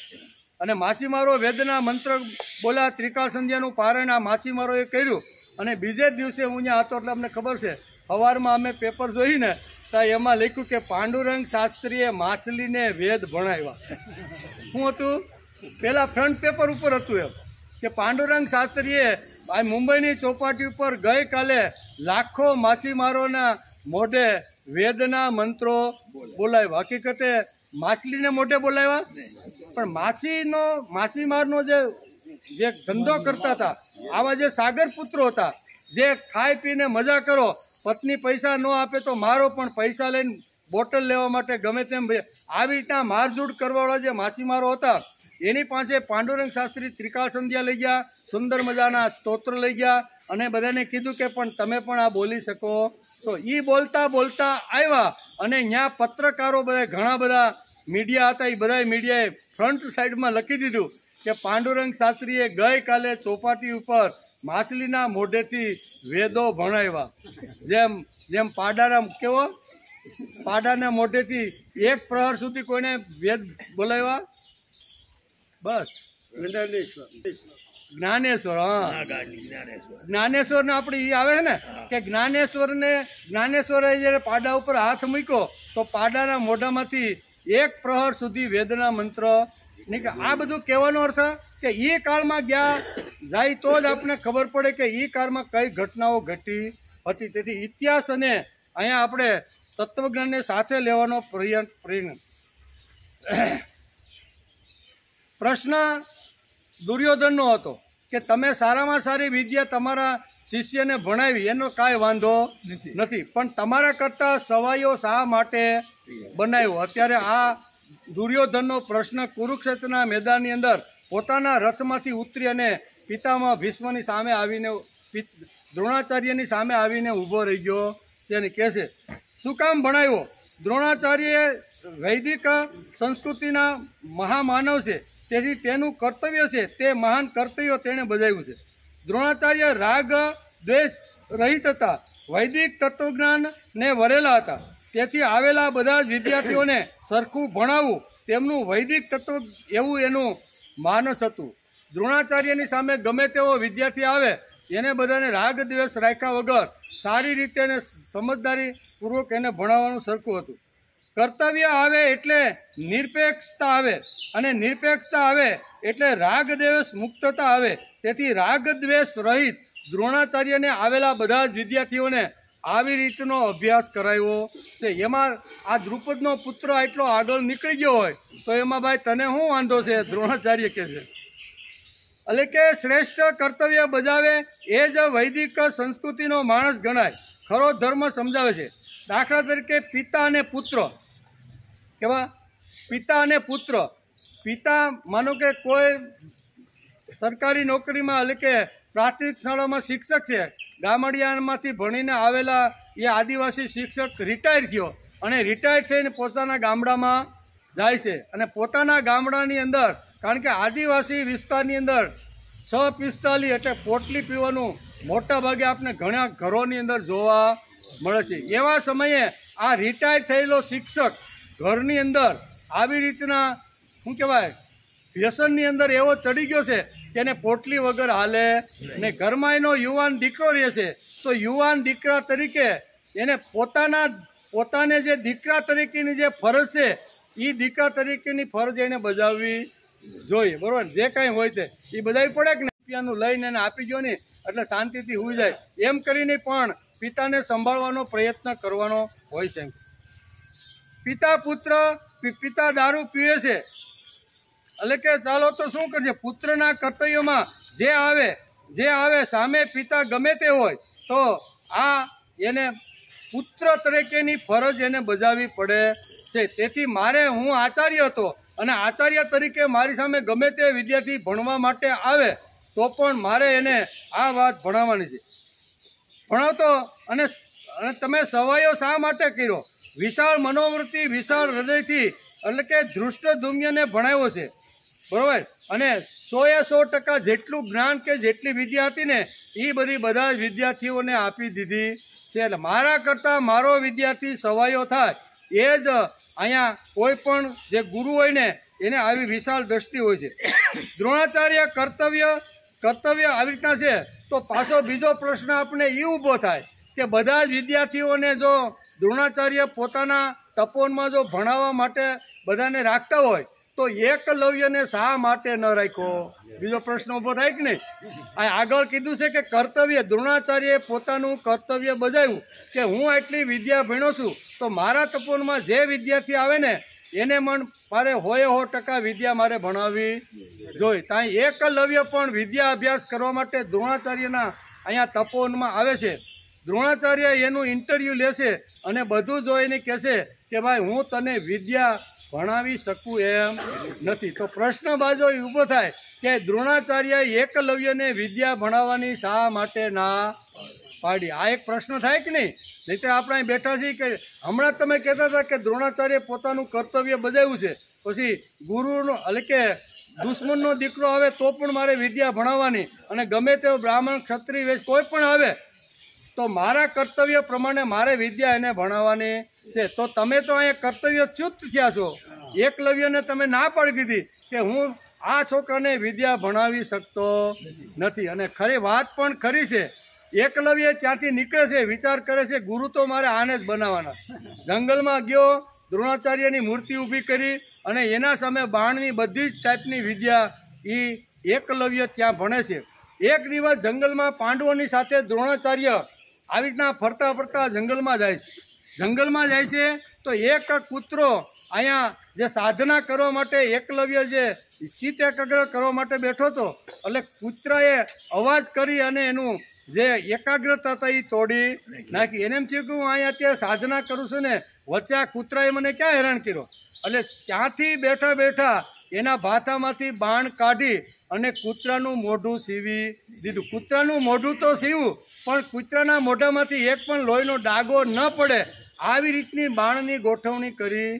અને માછીમારો વેદના મંત્ર બોલ્યા, ત્રિકાળ સંધ્યાનું પારાયણ આ માછીમારોએ કર્યું. અને બીજે જ દિવસે હું ત્યાં હતો એટલે અમને ખબર છે, સવારમાં અમે પેપર જોઈને તો એમાં લખ્યું કે પાંડુરંગ શાસ્ત્રીએ માછલીને વેદ ભણાવ્યા. શું હતું? પહેલાં ફ્રન્ટ પેપર ઉપર હતું એમ કે પાંડુરંગ શાસ્ત્રીએ આ મુંબઈની ચોપાટી ઉપર ગઈકાલે લાખો માછીમારોના મોઢે વેદના મંત્રો બોલાવ્યા. હકીકતે માછલીને મોઢે બોલાવ્યા, પણ માછીમારનો જે ધંધો કરતા હતા, આવા જે સાગર પુત્રો હતા, જે ખાઈ પીને મજા કરો, પત્ની પૈસા ન આપે તો મારો, પણ પૈસા લઈને બોટલ લેવા માટે ગમે તેમ આવી રીતના મારઝૂડ કરવાવાળા જે માછીમારો હતા, એની પાસે પાંડુરંગ શાસ્ત્રી ત્રિકાળ સંધ્યા લઈ ગયા, સુંદર મજાના સ્તોત્ર લઈ ગયા અને બધાને કીધું કે પણ તમે પણ આ બોલી શકો. તો એ બોલતા બોલતા આવ્યા અને ત્યાં પત્રકારો બધા ઘણા બધા મીડિયા હતા, એ બધા મીડિયાએ ફ્રન્ટ સાઈડમાં લખી દીધું કે પાંડુરંગ શાસ્ત્રીએ ગઈકાલે ચોપાટી ઉપર માછલીના મોઢેથી વેદો ભણાવ્યા. જેમ પાડાના કેવો પાડાના મોઢેથી 1 પ્રહર સુધી કોઈને વેદ બોલાવ્યા? બસ જ્ઞાનેશ્વર. હા, જ્ઞાનેશ્વર ને આપણે એ આવે છે ને કે જ્ઞાનેશ્વરે જયારે પાડા ઉપર હાથ મૂક્યો તો પાડાના મોઢામાંથી 1 પ્રહર સુધી વેદના મંત્ર નીકળે. આ બધું કહેવાનો અર્થ કે એ કાળમાં જાય તો જ આપણને ખબર પડે કે એ કાળમાં કઈ ઘટનાઓ ઘટી હતી. તેથી ઇતિહાસ અને અહીંયા આપણે તત્વજ્ઞાનને સાથે લેવાનો પ્રશ્ન દુર્યોધનનો હતો કે તમે સારામાં સારી વિદ્યા તમારા શિષ્યને ભણાવી, એનો કાંઈ વાંધો નથી, પણ તમારા કરતા સવાઈઓ શા માટે બનાવ્યો? અત્યારે આ દુર્યોધનનો પ્રશ્ન કુરુક્ષેત્રના મેદાનની અંદર પોતાના રથમાંથી ઉતરી અને પિતામહ ભીષ્મની સામે આવીને, દ્રોણાચાર્યની સામે આવીને ઊભો રહી ગયો છે અને કહે છે, શું કામ ભણાવ્યો? દ્રોણાચાર્ય વૈદિક સંસ્કૃતિના મહામાનવ છે, તેથી તેનું કર્તવ્ય છે, તે મહાન કર્તવ્ય તેણે બજાવ્યું છે. દ્રોણાચાર્ય રાગ દ્વેષ રહિત હતા, વૈદિક તત્વજ્ઞાનને વરેલા હતા, તેથી આવેલા બધા જ વિદ્યાર્થીઓને સરખું ભણાવવું તેમનું વૈદિક તત્વ એવું એનું માનસ હતું. દ્રોણાચાર્યની સામે ગમે તેવો વિદ્યાર્થી આવે એને બધાને રાગ દ્વેષ રાખ્યા વગર સારી રીતે અને સમજદારીપૂર્વક એને ભણાવવાનું સરખું હતું. કર્તવ્ય આવે એટલે નિરપેક્ષતા આવે, અને નિરપેક્ષતા આવે એટલે રાગ દ્વેષ મુક્તતા આવે. તેથી રાગ દ્વેષ રહિત દ્રોણાચાર્યને આવેલા બધા જ વિદ્યાર્થીઓને આવી રીતનો અભ્યાસ કરાવ્યો છે. એમાં આ દ્રુપદનો પુત્ર એટલો આગળ નીકળી ગયો હોય તો એમાં ભાઈ તને શું વાંધો છે? દ્રોણાચાર્ય કહે છે. એટલે કે શ્રેષ્ઠ કર્તવ્ય બજાવે એ જ વૈદિક સંસ્કૃતિનો માણસ ગણાય, ખરો ધર્મ સમજાવે છે. દાખલા તરીકે પિતા અને પુત્ર, કેવા પિતા અને પુત્ર. પિતા માનો કે કોઈ સરકારી નોકરીમાં એટલે કે પ્રાથમિક શાળામાં શિક્ષક છે, ગામડિયામાંથી ભણીને આવેલા એ આદિવાસી શિક્ષક રિટાયર થયો અને રિટાયર થઈને પોતાના ગામડામાં જાય છે અને પોતાના ગામડાની અંદર, કારણ કે આદિવાસી વિસ્તારની અંદર 645 એટલે પોટલી પીવાનું મોટા ભાગે આપણે ઘણા ઘરોની અંદર જોવા મળે છે. એવા સમયે આ રિટાયર થયેલો શિક્ષક ઘરની અંદર આવી રીતના શું કહેવાય વ્યસનની અંદર એવો ચડી ગયો છે કે એને પોટલી વગર હાલે ને. ઘરમાં એનો યુવાન દીકરો રહે છે તો યુવાન દીકરા તરીકે એને પોતાને જે દીકરા તરીકેની જે ફરજ છે એ દીકરા તરીકેની ફરજ એને બજાવવી જોઈએ. બરોબર, જે કાંઈ હોય તે એ બધાવી પડે કે રૂપિયાનું લઈને એને આપી ગયો ને એટલે શાંતિથી હોઈ જાય, એમ કરીને પણ પિતાને સંભાળવાનો પ્રયત્ન કરવાનો હોય છે. પિતા દારૂ પીવે છે એટલે કે ચાલો તો શું કરશે? પુત્રના કર્તવ્યમાં જે આવે સામે પિતા ગમે તે હોય તો આ એને પુત્ર તરીકેની ફરજ એને બજાવવી પડે છે. તેથી હું આચાર્ય હતો અને આચાર્ય તરીકે મારી સામે ગમે તે વિદ્યાર્થી ભણવા માટે આવે તો પણ મારે એને આ વાત ભણાવવાની છે. ભણાવતો અને તમે સવાયો શા માટે કર્યો? વિશાળ મનોવૃત્તિ, વિશાળ હૃદયથી, એટલે કે ધૃષ્ટદ્યુમ્નને ભણાવ્યો છે, બરાબર. અને 100% જેટલું જ્ઞાન કે જેટલી વિદ્યા હતી ને એ બધી બધા જ વિદ્યાર્થીઓને આપી દીધી છે. એટલે મારા કરતાં મારો વિદ્યાર્થી સવાયો થાય એ જ અહીંયા કોઈ પણ જે ગુરુ હોય ને એને આવી વિશાળ દ્રષ્ટિ હોય છે. દ્રોણાચાર્ય કર્તવ્ય આવી રીતના છે. તો પાછો બીજો પ્રશ્ન આપણે એ ઊભો થાય કે બધા જ વિદ્યાર્થીઓને જો દ્રોણાચાર્ય પોતાના તપોવનમાં જો ભણાવવા માટે બધાને રાખતા હોય તો એકલવ્યને શા માટે ન રાખ્યો? બીજો પ્રશ્ન ઊભો થાય કે નહીં? આગળ કીધું છે કે કર્તવ્ય, દ્રોણાચાર્યએ પોતાનું કર્તવ્ય બજાવ્યું કે હું આટલી વિદ્યા ભણ્યો છું તો મારા તપોવનમાં જે વિદ્યાર્થી આવે ને એને મારે 100% વિદ્યા મારે ભણાવવી જોઈએ. ત્યાં એકલવ્ય પણ વિદ્યા અભ્યાસ કરવા માટે દ્રોણાચાર્યના અહીંયા તપોવનમાં આવે છે. દ્રોણાચાર્ય એનું ઇન્ટરવ્યૂ લેશે અને બધું જોઈને કહેશે કે ભાઈ હું તને વિદ્યા ભણાવી શકું એમ નથી. તો પ્રશ્ન બાજુ ઊભો થાય કે દ્રોણાચાર્ય એકલવ્યને વિદ્યા ભણાવવાની શા માટે ના પાડી? આ એક પ્રશ્ન થાય કે નહીં? નહીંતર આપણે અહીં બેઠા છીએ કે હમણાં તમે કહેતા હતા કે દ્રોણાચાર્ય પોતાનું કર્તવ્ય બજાવ્યું છે, પછી ગુરુનો એટલે કે દુશ્મનનો દીકરો આવે તો પણ મારે વિદ્યા ભણાવવાની, અને ગમે તેવો બ્રાહ્મણ, ક્ષત્રિય, વેશ કોઈ પણ આવે તો મારા કર્તવ્ય પ્રમાણે મારે વિદ્યા એને ભણાવવાની છે. તો તમે તો અહીંયા કર્તવ્યચ્યુત થયા છો. એકલવ્યને તમે ના પાડી દીધી કે હું આ છોકરાને વિદ્યા ભણાવી શકતો નથી. અને ખરી વાત પણ ખરી છે. એકલવ્ય ત્યાંથી નીકળે છે, વિચાર કરે છે ગુરુ તો મારે આને જ બનાવવાના. જંગલમાં ગયો, દ્રોણાચાર્યની મૂર્તિ ઊભી કરી અને એના સામે બાણની બધી જ ટાઈપની વિદ્યા એ એકલવ્ય ત્યાં ભણે છે. એક દિવસ જંગલમાં પાંડવોની સાથે દ્રોણાચાર્ય આવી રીતના ફરતા ફરતા જંગલમાં જાય છે. જંગલમાં જાય છે તો એક કૂતરો અહીંયા જે સાધના કરવા માટે એકલવ્ય જે ચિત્ત એકાગ્ર કરવા માટે બેઠો હતો, એટલે કૂતરાએ અવાજ કરી અને એનું જે એકાગ્રતા હતા એ તોડી નાખી. એને એમ થયું કે હું અહીંયા અત્યારે સાધના કરું છું ને વચ્ચે આ કૂતરાએ મને ક્યાં હેરાન કર્યો? એટલે ત્યાંથી બેઠા બેઠા એના ભાથામાંથી બાણ કાઢી અને કૂતરાનું મોઢું સીવી દીધું. કૂતરાનું મોઢું તો સીવું પણ કૂતરાના મોઢામાંથી એક પણ લોહીનો ડાઘો ન પડે આવી રીતની બાણની ગોઠવણી કરી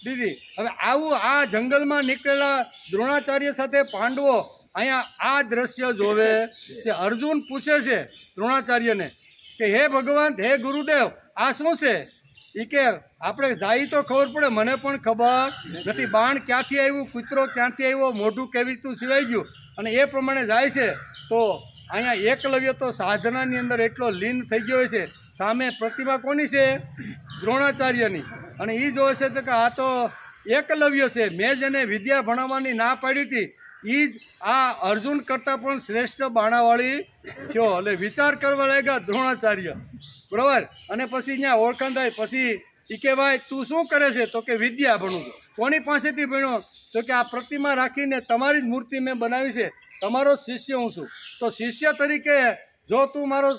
દીધી. હવે આવું આ જંગલમાં નીકળેલા દ્રોણાચાર્ય સાથે પાંડવો અહીંયા આ દ્રશ્ય જોવે છે. અર્જુન પૂછે છે દ્રોણાચાર્યને કે હે ભગવાન, હે ગુરુદેવ, આ શું છે? એ કે આપણે જાય તો ખબર પડે, મને પણ ખબર નથી. બાણ ક્યાંથી આવ્યું, કૂતરો ક્યાંથી આવ્યો, મોઢું કેવી રીતનું સિવાઈ ગયું, અને એ પ્રમાણે જાય છે. તો અહીંયા એકલવ્ય તો સાધનાની અંદર એટલો લીન થઈ ગયો હોય છે. સામે પ્રતિભા કોની છે? દ્રોણાચાર્યની. અને એ જોવે છે તો કે આ તો એકલવ્ય છે, મેં જેને વિદ્યા ભણાવવાની ના પાડી હતી એ જ આ અર્જુન કરતાં પણ શ્રેષ્ઠ બાણાવાળી થયો. એટલે વિચાર કરવા લાગ્યા દ્રોણાચાર્ય, બરાબર. અને પછી અહીંયા ઓળખાણ થાય. પછી એ કે ભાઈ તું શું કરે છે? તો કે વિદ્યા ભણું છું. કોની પાસેથી ભણ્યો? તો કે આ પ્રતિમા રાખીને તમારી જ મૂર્તિ મેં બનાવી છે, તમારો શિષ્ય હું છું. તો શિષ્ય તરીકે જો તું મારો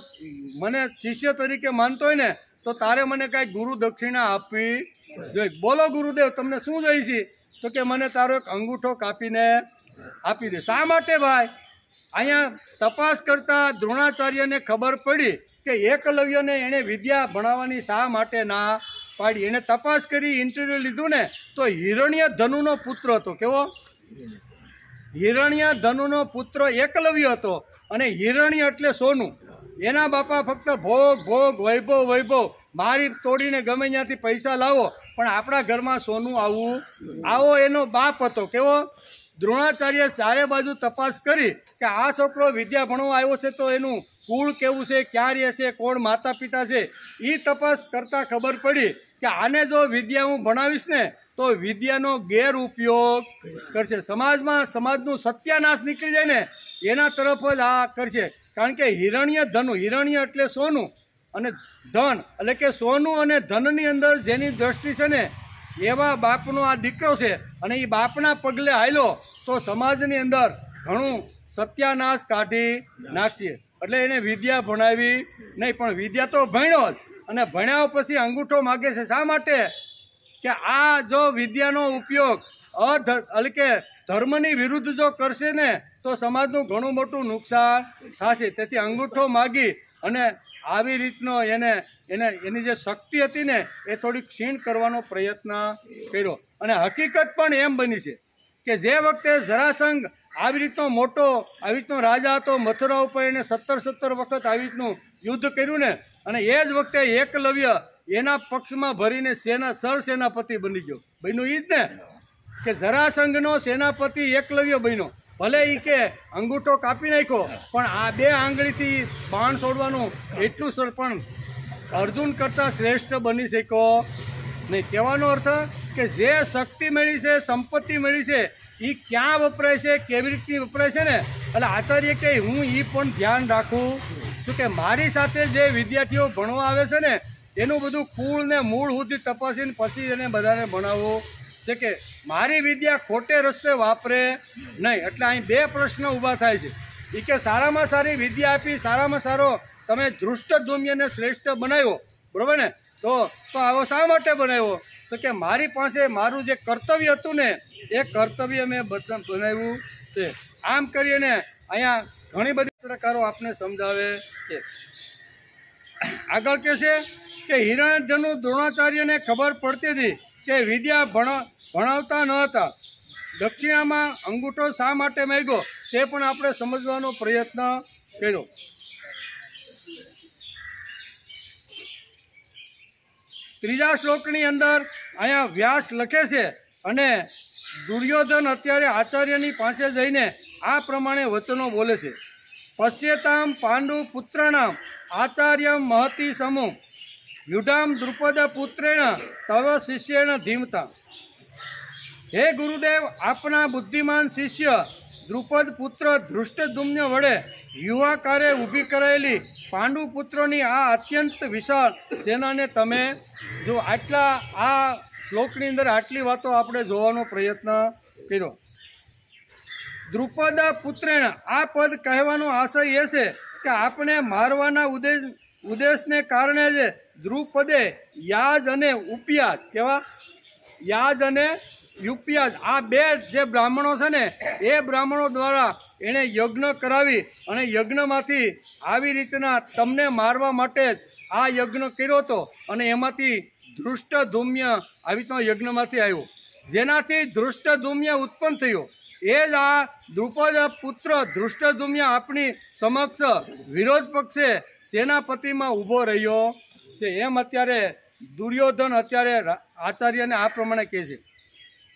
મને શિષ્ય તરીકે માનતો હોય ને તો તારે મને કાંઈ ગુરુ દક્ષિણા આપવી જોઈએ. બોલો ગુરુદેવ, તમને શું જોઈએ છે? તો કે મને તારો એક અંગૂઠો કાપીને આપી દે. શા માટે ભાઈ? અહીંયા તપાસ કરતા દ્રોણાચાર્યને ખબર પડી કે એકલવ્યને એણે વિદ્યા ભણાવવાની શા માટે ના પાડી. એણે તપાસ કરી, ઇન્ટરવ્યુ લીધું ને તો હિરણ્ય ધનુનો પુત્ર હતો. કેવો? હિરણ્ય ધનુનો પુત્ર એકલવ્ય હતો. અને હિરણ્ય એટલે સોનું. એના બાપા ફક્ત ભોગ ભોગ, વૈભવ વૈભવ, મારી તોડીને ગમે ત્યાંથી પૈસા લાવો, પણ આપણા ઘરમાં સોનું આવો એનો બાપ હતો. કેવો? દ્રોણાચાર્ય ચારે બાજુ તપાસ કરી કે આ છોકરો વિદ્યા ભણવા આવ્યો છે તો એનું કુળ કેવું છે, ક્યાં રહે છે, કોણ માતા પિતા છે, એ તપાસ કરતાં ખબર પડી કે આને જો વિદ્યા હું ભણાવીશ ને તો વિદ્યાનો ગેરઉપયોગ કરશે, સમાજનું સત્યાનાશ નીકળી જાય ને એના તરફ જ આ કરશે. કારણ કે હિરણ્ય ધનુ, હિરણ્ય એટલે સોનું અને ધન, એટલે કે સોનું અને ધનની અંદર જેની દ્રષ્ટિ છે ને એવા બાપનો આ દીકરો છે. અને એ બાપના પગલે હાલ્યો તો સમાજની અંદર ઘણું સત્યાનાશ કાઢી નાખશે. એટલે એને વિદ્યા ભણાવી નહીં, પણ વિદ્યા તો ભણ્યો જ, અને ભણ્યા પછી અંગૂઠો માગે છે. શા માટે? કે આ જો વિદ્યાનો ઉપયોગ એટલે કે ધર્મની વિરુદ્ધ જો કરશે ને તો સમાજનું ઘણું મોટું નુકસાન થશે. તેથી અંગૂઠો માગી અને આવી રીતનો એની જે શક્તિ હતી ને એ થોડી ક્ષીણ કરવાનો પ્રયત્ન કર્યો. અને હકીકત પણ એમ બની છે કે જે વખતે જરાસંઘ આવી રીતનો મોટો આવી રીતનો રાજા હતો, મથુરા ઉપર એને 17 વખત આવી રીતનું યુદ્ધ કર્યું ને, અને એ જ વખતે એકલવ્ય એના પક્ષમાં ભરીને સરસેનાપતિ બની ગયો. બન્યું ઈ જ ને કે જરાસંઘનો સેનાપતિ એકલવ્ય બન્યો. ભલે એ કે અંગૂઠો કાપી નાખ્યો, પણ આ 2 આંગળીથી બાણ છોડવાનું એટલું સર પણ અર્જુન કરતાં શ્રેષ્ઠ બની શક્યો નહીં. કહેવાનો અર્થ કે જે શક્તિ મળી છે, સંપત્તિ મળી છે, એ ક્યાં વપરાય છે, કેવી રીતની વપરાય છે ને, એટલે આચાર્ય કે હું એ પણ ધ્યાન રાખું છું કે મારી સાથે જે વિદ્યાર્થીઓ ભણવા આવે છે ને એનું બધું કુળ ને મૂળ સુધી તપાસીને પછી એને બધાને ભણાવવું છે કે મારી વિદ્યા ખોટે રસ્તે વાપરે નહીં. એટલે અહીં 2 પ્રશ્ન ઊભા થાય છે. એ કે સારામાં સારી વિદ્યા આપી, સારામાં સારો તમે ધૃષ્ટદ્યુમ્નને શ્રેષ્ઠ બનાવ્યો, બરાબર ને, તો આવો શા માટે બનાવ્યો? તો કે મારી પાસે મારું જે કર્તવ્ય હતું ને એ કર્તવ્ય મેં બનાવ્યું છે. આમ કરીને અહીંયા ઘણી બધી પ્રકારો આપને સમજાવે છે. આગળ કહે છે કે હિરણ્યધનુ દ્રોણાચાર્યને ખબર પડતી હતી કે વિદ્યા ભણાવતા ન હતા. દક્ષિણામાં અંગૂઠો શા માટે માંગ્યો તે પણ આપણે સમજવાનો પ્રયત્ન કર્યો. ત્રીજા શ્લોકની અંદર અહીંયા વ્યાસ લખે છે અને દુર્યોધન અત્યારે આચાર્યની પાસે જઈને આ પ્રમાણે વચનો બોલે છે. પશ્યેતામ પાંડુ પુત્રાણામ આચાર્ય મહતી સમૂહ યુઢામ દ્રુપદ પુત્રેણ તવ શિષ્યેણ ધીમતા. હે ગુરુદેવ, આપના બુદ્ધિમાન શિષ્ય દ્રુપદ પુત્ર ધૃષ્ટદ્યુમ્ન વડે યુવાકારે ઊભી કરાયેલી પાંડુ પુત્રોની આ અત્યંત વિશાળ સેનાને તમે જો આટલા આ શ્લોકની અંદર આટલી વાતો આપણે જોવાનો પ્રયત્ન કર્યો. દ્રુપદ પુત્રેણ આ પદ કહેવાનો આશય એ છે કે આપણે મારવાના ઉદ્દેશને કારણે જે દ્રુપદે યાજ અને ઉપયાજ કેવા યાજ અને યુપયાજ આ 2 જે બ્રાહ્મણો છે ને એ બ્રાહ્મણો દ્વારા એણે યજ્ઞ કરાવી અને યજ્ઞમાંથી આવી રીતના તમને મારવા માટે જ આ યજ્ઞ કર્યો હતો. અને એમાંથી ધૃષ્ટદ્યુમ્ન આવી રીતના યજ્ઞમાંથી આવ્યો, જેનાથી ધૃષ્ટદ્યુમ્ન ઉત્પન્ન થયો. એ જ આ દ્રુપદ પુત્ર ધૃષ્ટદ્યુમ્ન આપણી સમક્ષ વિરોધ પક્ષે સેનાપતિમાં ઊભો રહ્યો છે. એમ અત્યારે દુર્યોધન અત્યારે આચાર્યને આ પ્રમાણે કહે છે.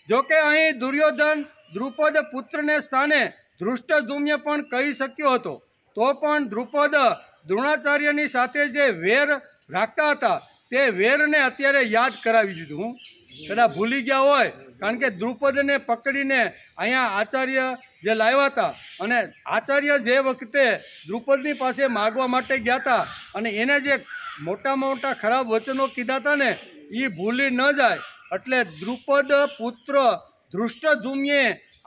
જોકે અહીં દુર્યોધન દ્રુપદ પુત્રને સ્થાને ધૃષ્ટદ્યુમ્ન પણ કહી શક્યો હતો, તો પણ દ્રુપદ દ્રોણાચાર્યની સાથે જે વેર રાખતા હતા તે વેરને અત્યારે યાદ કરાવી દીધું. કદાચ ભૂલી ગયા હોય, કારણ કે દ્રુપદને પકડીને અહીંયા આચાર્ય જે લાવ્યા હતા અને આચાર્ય જે વખતે દ્રુપદની પાસે માગવા માટે ગયા હતા અને એને જે મોટામાં મોટા ખરાબ વચનો કીધા હતા ને એ ભૂલી ન જાય એટલે દ્રુપદ પુત્ર ધૃષ્ટદ્યુમ્ને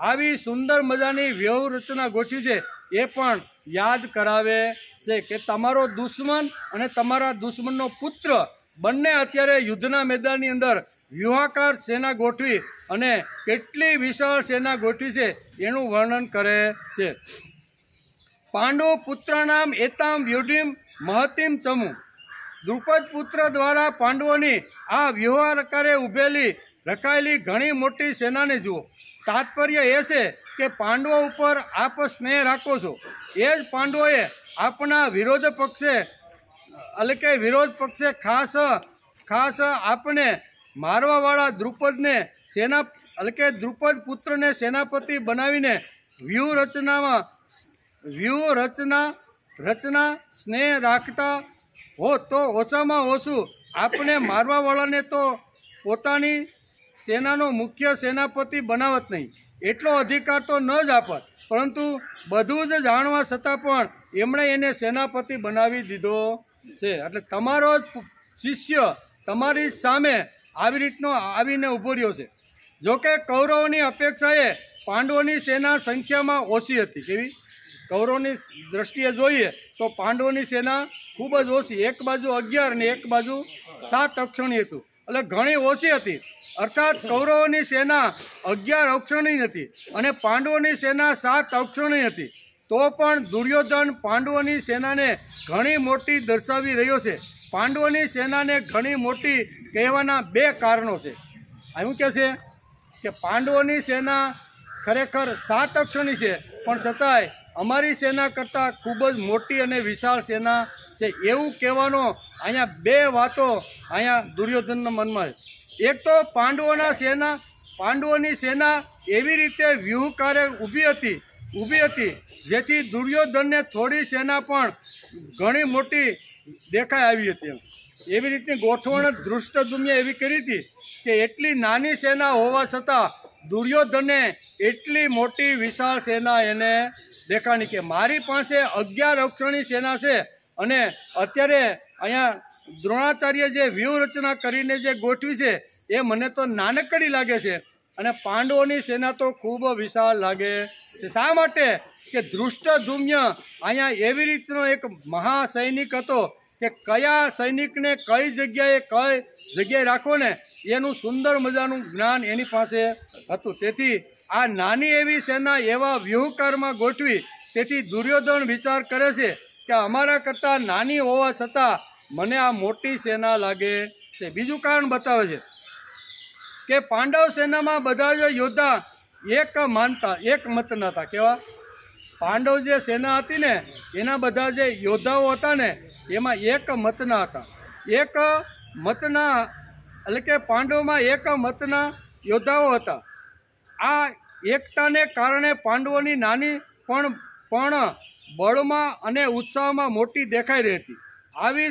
આવી સુંદર મજાની વ્યૂહ રચના ગોઠવી છે એ પણ યાદ કરાવે છે કે તમારો દુશ્મન અને તમારા દુશ્મનનો પુત્ર બંને અત્યારે યુદ્ધના મેદાનની અંદર વ્યૂહાકાર સેના ગોઠવી અને કેટલી વિશાળ સેના ગોઠવી છે એનું વર્ણન કરે છે. પાંડુ પુત્રાનામ એતામ વ્યુઢિમ મહતીમ ચમુ. દ્રુપદ પુત્ર દ્વારા પાંડવોની આ વ્યૂહાકારે ઉભેલી રખાયેલી ઘણી મોટી સેનાને જુઓ. તાત્પર્ય એ છે કે પાંડવો ઉપર આપ સ્નેહ રાખો છો, એ જ પાંડવોએ આપણા વિરોધ પક્ષે ખાસ આપને મારવાવાળા દ્રુપદને દ્રુપદ પુત્રને સેનાપતિ બનાવીને રચના સ્નેહ રાખતા હો તો ઓછામાં ઓછું આપણે મારવાવાળાને તો પોતાની સેનાનો મુખ્ય સેનાપતિ બનાવત નહીં, એટલો અધિકાર તો ન જ આપત, પરંતુ બધું જ જાણવા છતાં પણ એમણે એને સેનાપતિ બનાવી દીધો છે. એટલે તમારો જ શિષ્ય તમારી સામે આવી રીતનો આવીને ઊભો રહ્યો છે. જોકે કૌરવોની અપેક્ષાએ પાંડવોની સેના સંખ્યામાં ઓછી હતી. કેવી? કૌરવોની દ્રષ્ટિએ જોઈએ તો પાંડવોની સેના ખૂબ જ ઓછી, એક બાજુ 11 ને એક બાજુ 7 અક્ષણી હતું. એટલે ઘણી ઓછી હતી, અર્થાત કૌરવોની સેના 11 અક્ષરની હતી અને પાંડવોની સેના 7 અક્ષરની હતી. તો પણ દુર્યોધન પાંડવોની સેનાને ઘણી મોટી દર્શાવી રહ્યો છે. પાંડવોની સેનાને ઘણી મોટી કહેવાના 2 કારણો છે. શું કહે છે કે પાંડવોની સેના ખરેખર 7 અક્ષરની છે, પણ છતાંય અમારી સેના કરતાં ખૂબ જ મોટી અને વિશાળ સેના છે, એવું કહેવાનો અહીંયા 2 વાતો અહીંયા દુર્યોધનના મનમાં છે. એક તો પાંડવોની સેના એવી રીતે વ્યૂહકારે ઊભી હતી જેથી દુર્યોધનને થોડી સેના પણ ઘણી મોટી દેખાઈ આવી હતી. એવી રીતની ગોઠવણ ધૃષ્ટદ્યુમ્ને એવી કરી હતી કે એટલી નાની સેના હોવા છતાં દુર્યોધને એટલી મોટી વિશાળ સેના એને દેખાણી કે મારી પાસે 11 અક્ષરની સેના છે અને અત્યારે અહીંયા દ્રોણાચાર્ય જે વ્યૂહરચના કરીને જે ગોઠવી છે એ મને તો નાનકડી લાગે છે અને પાંડવોની સેના તો ખૂબ વિશાળ લાગે છે. શા માટે કે ધૃષ્ટદ્યુમ્ન અહીંયા એવી રીતનો એક મહાસૈનિક હતો કે કયા સૈનિકને કઈ જગ્યાએ રાખવો ને એનું સુંદર મજાનું જ્ઞાન એની પાસે હતું. તેથી આ નાની એવી સેના એવા વ્યૂહકારમાં ગોઠવી, તેથી દુર્યોધન વિચાર કરે છે કે અમારા કરતાં નાની હોવા છતાં મને આ મોટી સેના લાગે છે. બીજું કારણ બતાવે છે કે પાંડવ સેનામાં બધા જ યોદ્ધા એક મતના હતા. કેવા? પાંડવ જે સેના હતી ને એના બધા જે યોદ્ધાઓ હતા ને એમાં એક મતના હતા. એક મતના એટલે કે પાંડવમાં એક મતના યોદ્ધાઓ હતા. આ એકતાને કારણે પાંડવોની નાની પણ બળમાં અને ઉત્સાહમાં મોટી દેખાઈ રહી હતી. આવી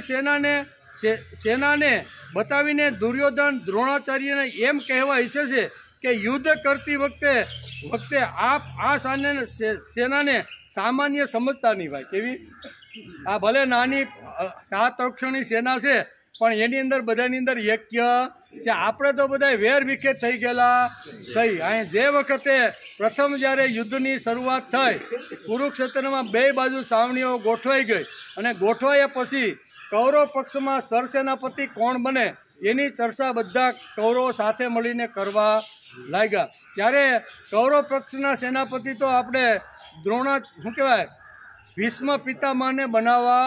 સેનાને બતાવીને દુર્યોધન દ્રોણાચાર્યને એમ કહેવા ઈચ્છે છે કે યુદ્ધ કરતી વખતે આપ આ સેનાને સામાન્ય સમજતા નહીં ભાઈ. કેવી? આ ભલે નાની 7 અક્ષરની સેના છે પણ એની અંદર બધાની અંદર ઐક્ય છે. આપણે તો બધા વેર વિખેર થઈ ગયેલા અહીં જે વખતે પ્રથમ જ્યારે યુદ્ધની શરૂઆત થઈ, કુરુક્ષેત્રમાં 2 બાજુ સાવણીઓ ગોઠવાઈ ગઈ અને ગોઠવાયા પછી કૌરવ પક્ષમાં સરસેનાપતિ કોણ બને એની ચર્ચા બધા કૌરવો સાથે મળીને કરવા લાગ્યા. ત્યારે કૌરવ પક્ષના સેનાપતિ તો આપણે ભીષ્મ પિતામહને બનાવવા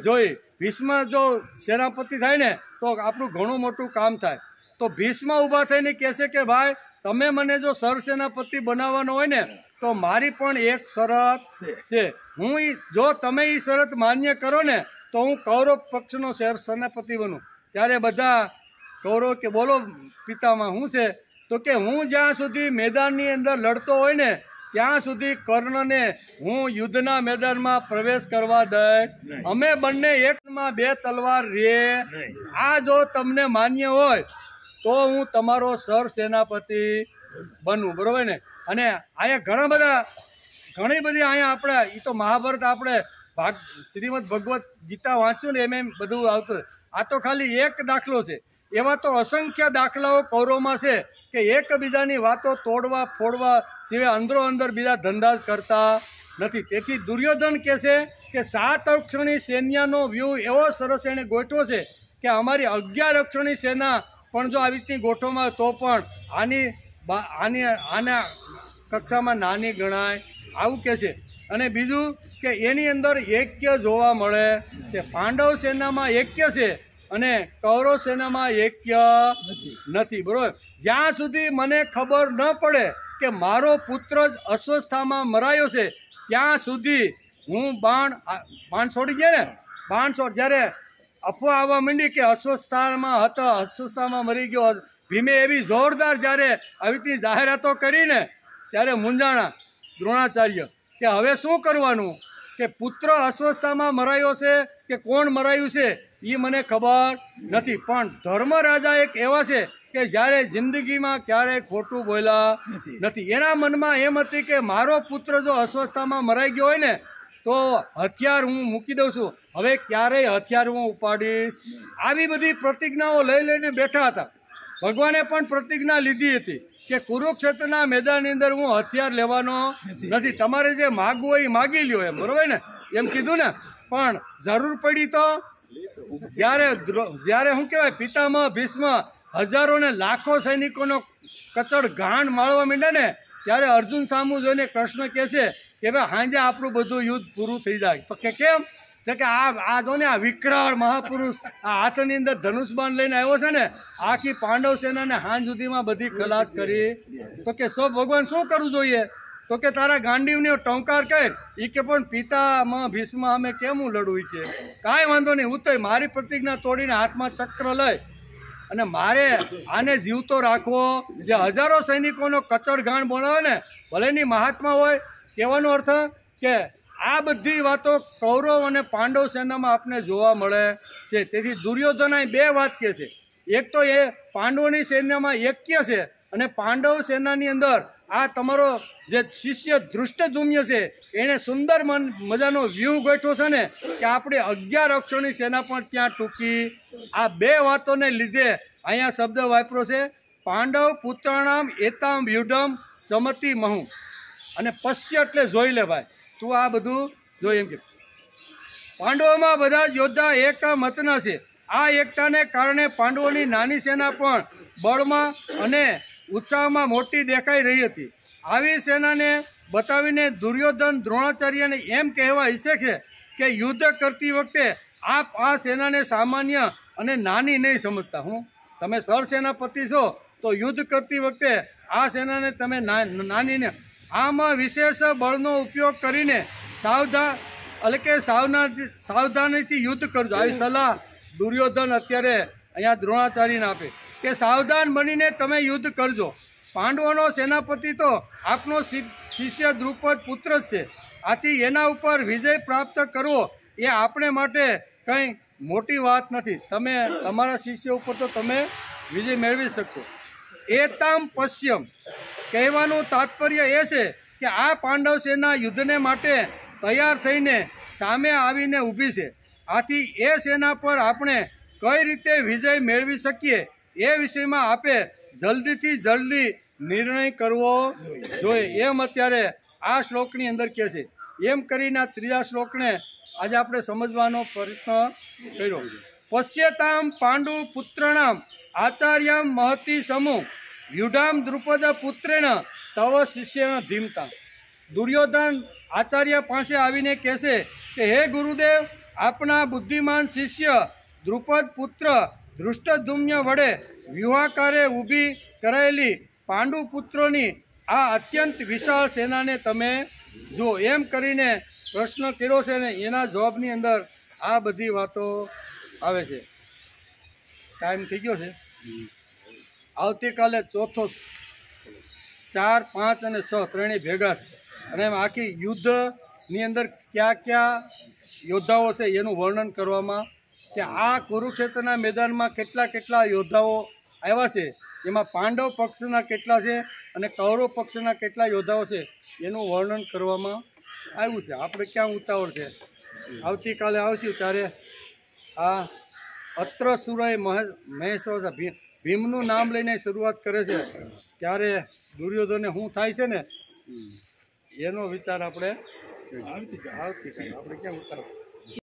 જોઈએ. ભીષ્મ જો સેનાપતિ થાય ને તો આપણું ઘણું મોટું કામ થાય. તો ભીષ્મ ઊભા થઈને કહેશે કે ભાઈ તમે મને જો સરસેનાપતિ બનાવવાનો હોય ને તો મારી પણ એક શરત છે. જો તમે એ શરત માન્ય કરો ને તો હું કૌરવ પક્ષનો સેનાપતિ બનું. ત્યારે બધા કૌરવ કે બોલો પિતામાં શું છે? તો કે હું જ્યાં સુધી મેદાનની અંદર લડતો હોય ને ત્યાં સુધી કર્ણને હું યુદ્ધના મેદાનમાં પ્રવેશ કરવા દઈશ. અમે બંને એકમાં 2 તલવાર રે. આ જો તમને માન્ય હોય તો હું તમારો સરસેનાપતિ બનું. બરોબર ને? અને અહીંયા ઘણી બધી અહીંયા આપણે એ તો મહાભારત આપણે શ્રીમદ ભગવદ્ ગીતા વાંચ્યું ને એમ બધું આવતું. આ તો ખાલી એક દાખલો છે. એવા તો અસંખ્ય દાખલાઓ કૌરવમાં છે કે એકબીજાની વાતો તોડવા ફોડવા સિવાય અંદરો અંદર બીજા ધંધા કરતા નથી. તેથી દુર્યોધન કહે છે કે 7 અક્ષરની સેનાનો વ્યૂહ એવો સરસ એણે ગોઠવો છે કે અમારી 11 અક્ષરની સેના પણ જો આવી રીતની ગોઠવવામાં તો પણ આના કક્ષામાં નાની ગણાય, આવું કહે છે. અને બીજું કે એની અંદર ઐક્ય જોવા મળે છે. પાંડવ સેનામાં ઐક્ય છે અને કૌરવ સેનામાં ઐક્ય નથી. બરોબર? જ્યાં સુધી મને ખબર ન પડે કે મારો પુત્ર જ અસ્વસ્થતામાં મરાયો છે ત્યાં સુધી હું બાણ છોડી ગયા ને જ્યારે અફવા આવવા માંડી કે અસ્વસ્થતામાં મરી ગયો, ભીમે એવી જોરદાર જ્યારે આવી રીતે જાહેરાતો કરીને ત્યારે મૂંઝાણા દ્રોણાચાર્ય કે હવે શું કરવાનું, કે પુત્ર અસ્વસ્થતામાં મરાયો છે કે કોણ મરાયું છે એ મને ખબર નથી. પણ ધર્મરાજા એક એવા છે કે જ્યારે જિંદગીમાં ક્યારેય ખોટું બોલ્યા નથી. એના મનમાં એમ હતી કે મારો પુત્ર જો અસ્વસ્થતામાં મરાઈ ગયો હોય ને તો હથિયાર હું મૂકી દઉં છું, હવે ક્યારેય હથિયાર હું ઉપાડીશ. આવી બધી પ્રતિજ્ઞાઓ લઈને બેઠા હતા. ભગવાને પણ પ્રતિજ્ઞા લીધી હતી કે કુરુક્ષેત્રના મેદાનની અંદર હું હથિયાર લેવાનો નથી, તમારે જે માગવું હોય એ માગી લ્યો એમ. બરોબર ને? એમ કીધું ને. પણ જરૂર પડી તો જ્યારે શું કહેવાય પિતામહ ભીષ્મ હજારો ને લાખો સૈનિકોનો કચડ ઘાણ માળવા માંડ્યા ને ત્યારે અર્જુન સામું જોઈને કૃષ્ણ કહે છે કે ભાઈ હાંજે આપણું બધું યુદ્ધ પૂરું થઈ જાય. તો કે કેમ? કે આ જો ને આ વિકરાળ મહાપુરુષ આ હાથની અંદર ધનુષ બાણ લઈને આવ્યો છે ને, આખી પાંડવ સેનાને હાંજ સુધીમાં બધી ખલાસ કરી. તો કે સો ભગવાન શું કરવું જોઈએ? તો કે તારા ગાંડીવને ટંકાર કર. એ કે પણ પિતામાં ભીષ્મ અમે કેમ હું લડું? કે કાંઈ વાંધો નહીં, ઉતર. મારી પ્રતિજ્ઞા તોડીને હાથમાં ચક્ર લઈ અને મારે આને જીવતો રાખવો. જે હજારો સૈનિકોનો કચડ ઘાણ બોલાવે ને, ભલે ની મહાત્મા હોય, કહેવાનો અર્થ કે આ બધી વાતો કૌરવ અને પાંડવ સેનામાં આપને જોવા મળે છે. તેથી દુર્યોધન અહીં બે વાત કહે છે. એક તો એ પાંડવોની સેનામાં એક્ય છે અને પાંડવ સેનાની અંદર આ તમારો જે શિષ્ય ધૃષ્ટદ્યુમ્ન છે એણે સુંદર મજાનો વ્યૂહ ગોઠવ્યો છે ને કે આપણે 11 અક્ષરની સેના પણ ત્યાં ટૂંકી. આ બે વાતોને લીધે અહીંયા શબ્દ વાપર્યો છે પાંડવ પુત્રાણામ એતામ વ્યુઢમ ચમતી મહુ. અને પશ્ય એટલે જોઈ લે ભાઈ, તું આ બધું જોઈ. એમ કે પાંડવોમાં બધા યોદ્ધા એક મતના છે. આ એકતાને કારણે પાંડવોની નાની સેના પણ બળમાં અને ઉત્સાહમાં મોટી દેખાઈ રહી હતી. આવી સેનાને બતાવીને દુર્યોધન દ્રોણાચાર્યને એમ કહેવા ઈચ્છે છે કે યુદ્ધ કરતી વખતે આપ આ સેનાને સામાન્ય અને નાની નહીં સમજતા. હું તમે સરસેનાપતિ છો તો યુદ્ધ કરતી વખતે આ સેનાને તમે નાની ને આમાં વિશેષ બળનો ઉપયોગ કરીને સાવધાનીથી યુદ્ધ કરજો. આવી સલાહ દુર્યોધન અત્યારે અહીંયા દ્રોણાચાર્યને આપે કે સાવધાન બનીને તમે યુદ્ધ કરજો. પાંડવોનો સેનાપતિ તો આપનો શિષ્ય દ્રુપદ પુત્ર જ છે. આથી એના ઉપર વિજય પ્રાપ્ત કરવો એ આપણે માટે કંઈ મોટી વાત નથી. તમે તમારા શિષ્ય ઉપર તો તમે વિજય મેળવી શકશો. એતામ પશ્યમ કહેવાનું તાત્પર્ય એ છે કે આ પાંડવ સેના યુદ્ધને માટે તૈયાર થઈને સામે આવીને ઊભી છે. આથી એ સેના પર આપણે કઈ રીતે વિજય મેળવી શકીએ એ વિષયમાં આપે જલ્દીથી જલ્દી નિર્ણય કરવો જોઈએ. એમ અત્યારે આ શ્લોકની અંદર કહે છે. એમ કરીને આ ત્રીજા શ્લોકને આજે આપણે સમજવાનો પ્રયત્ન કર્યો. પશ્યતામ પાંડુ પુત્રણામ આચાર્યામ મહતી સમૂહ વ્યુઢામ દ્રુપદ પુત્રેણ તવ શિષ્ય ધીમતા. દુર્યોધન આચાર્ય પાસે આવીને કહેશે કે હે ગુરુદેવ, આપના બુદ્ધિમાન શિષ્ય દ્રુપદ પુત્ર ધૃષ્ટદ્યુમ્ન વડે વિવાહકારે ઊભી કરાયેલી પાંડુ પુત્રોની આ અત્યંત વિશાળ સેનાને તમે જો. એમ કરીને પ્રશ્ન કર્યો છે ને એના જવાબની અંદર આ બધી વાતો આવે છે. ટાઈમ થઈ ગયો છે. આવતીકાલે ચોથો 4, 5 અને 6 ત્રણેય ભેગા છે અને એમ આખી યુદ્ધની અંદર કયા કયા યોદ્ધાઓ છે એનું વર્ણન કરવામાં કે આ કુરુક્ષેત્રના મેદાનમાં કેટલા કેટલા યોદ્ધાઓ આવ્યા છે, એમાં પાંડવ પક્ષના કેટલા છે અને કૌરવ પક્ષના કેટલા યોદ્ધાઓ છે એનું વર્ણન કરવામાં આવ્યું છે. આપણે ક્યાં ઉતાવળ છે? આવતીકાલે આવશું ત્યારે આ અત્ર સુરય મહેશ્વર ભીમનું નામ લઈને શરૂઆત કરે છે ત્યારે દુર્યોધને શું થાય છે ને એનો વિચાર આપણે આવતીકાલે આપણે ક્યાં ઉતાવળ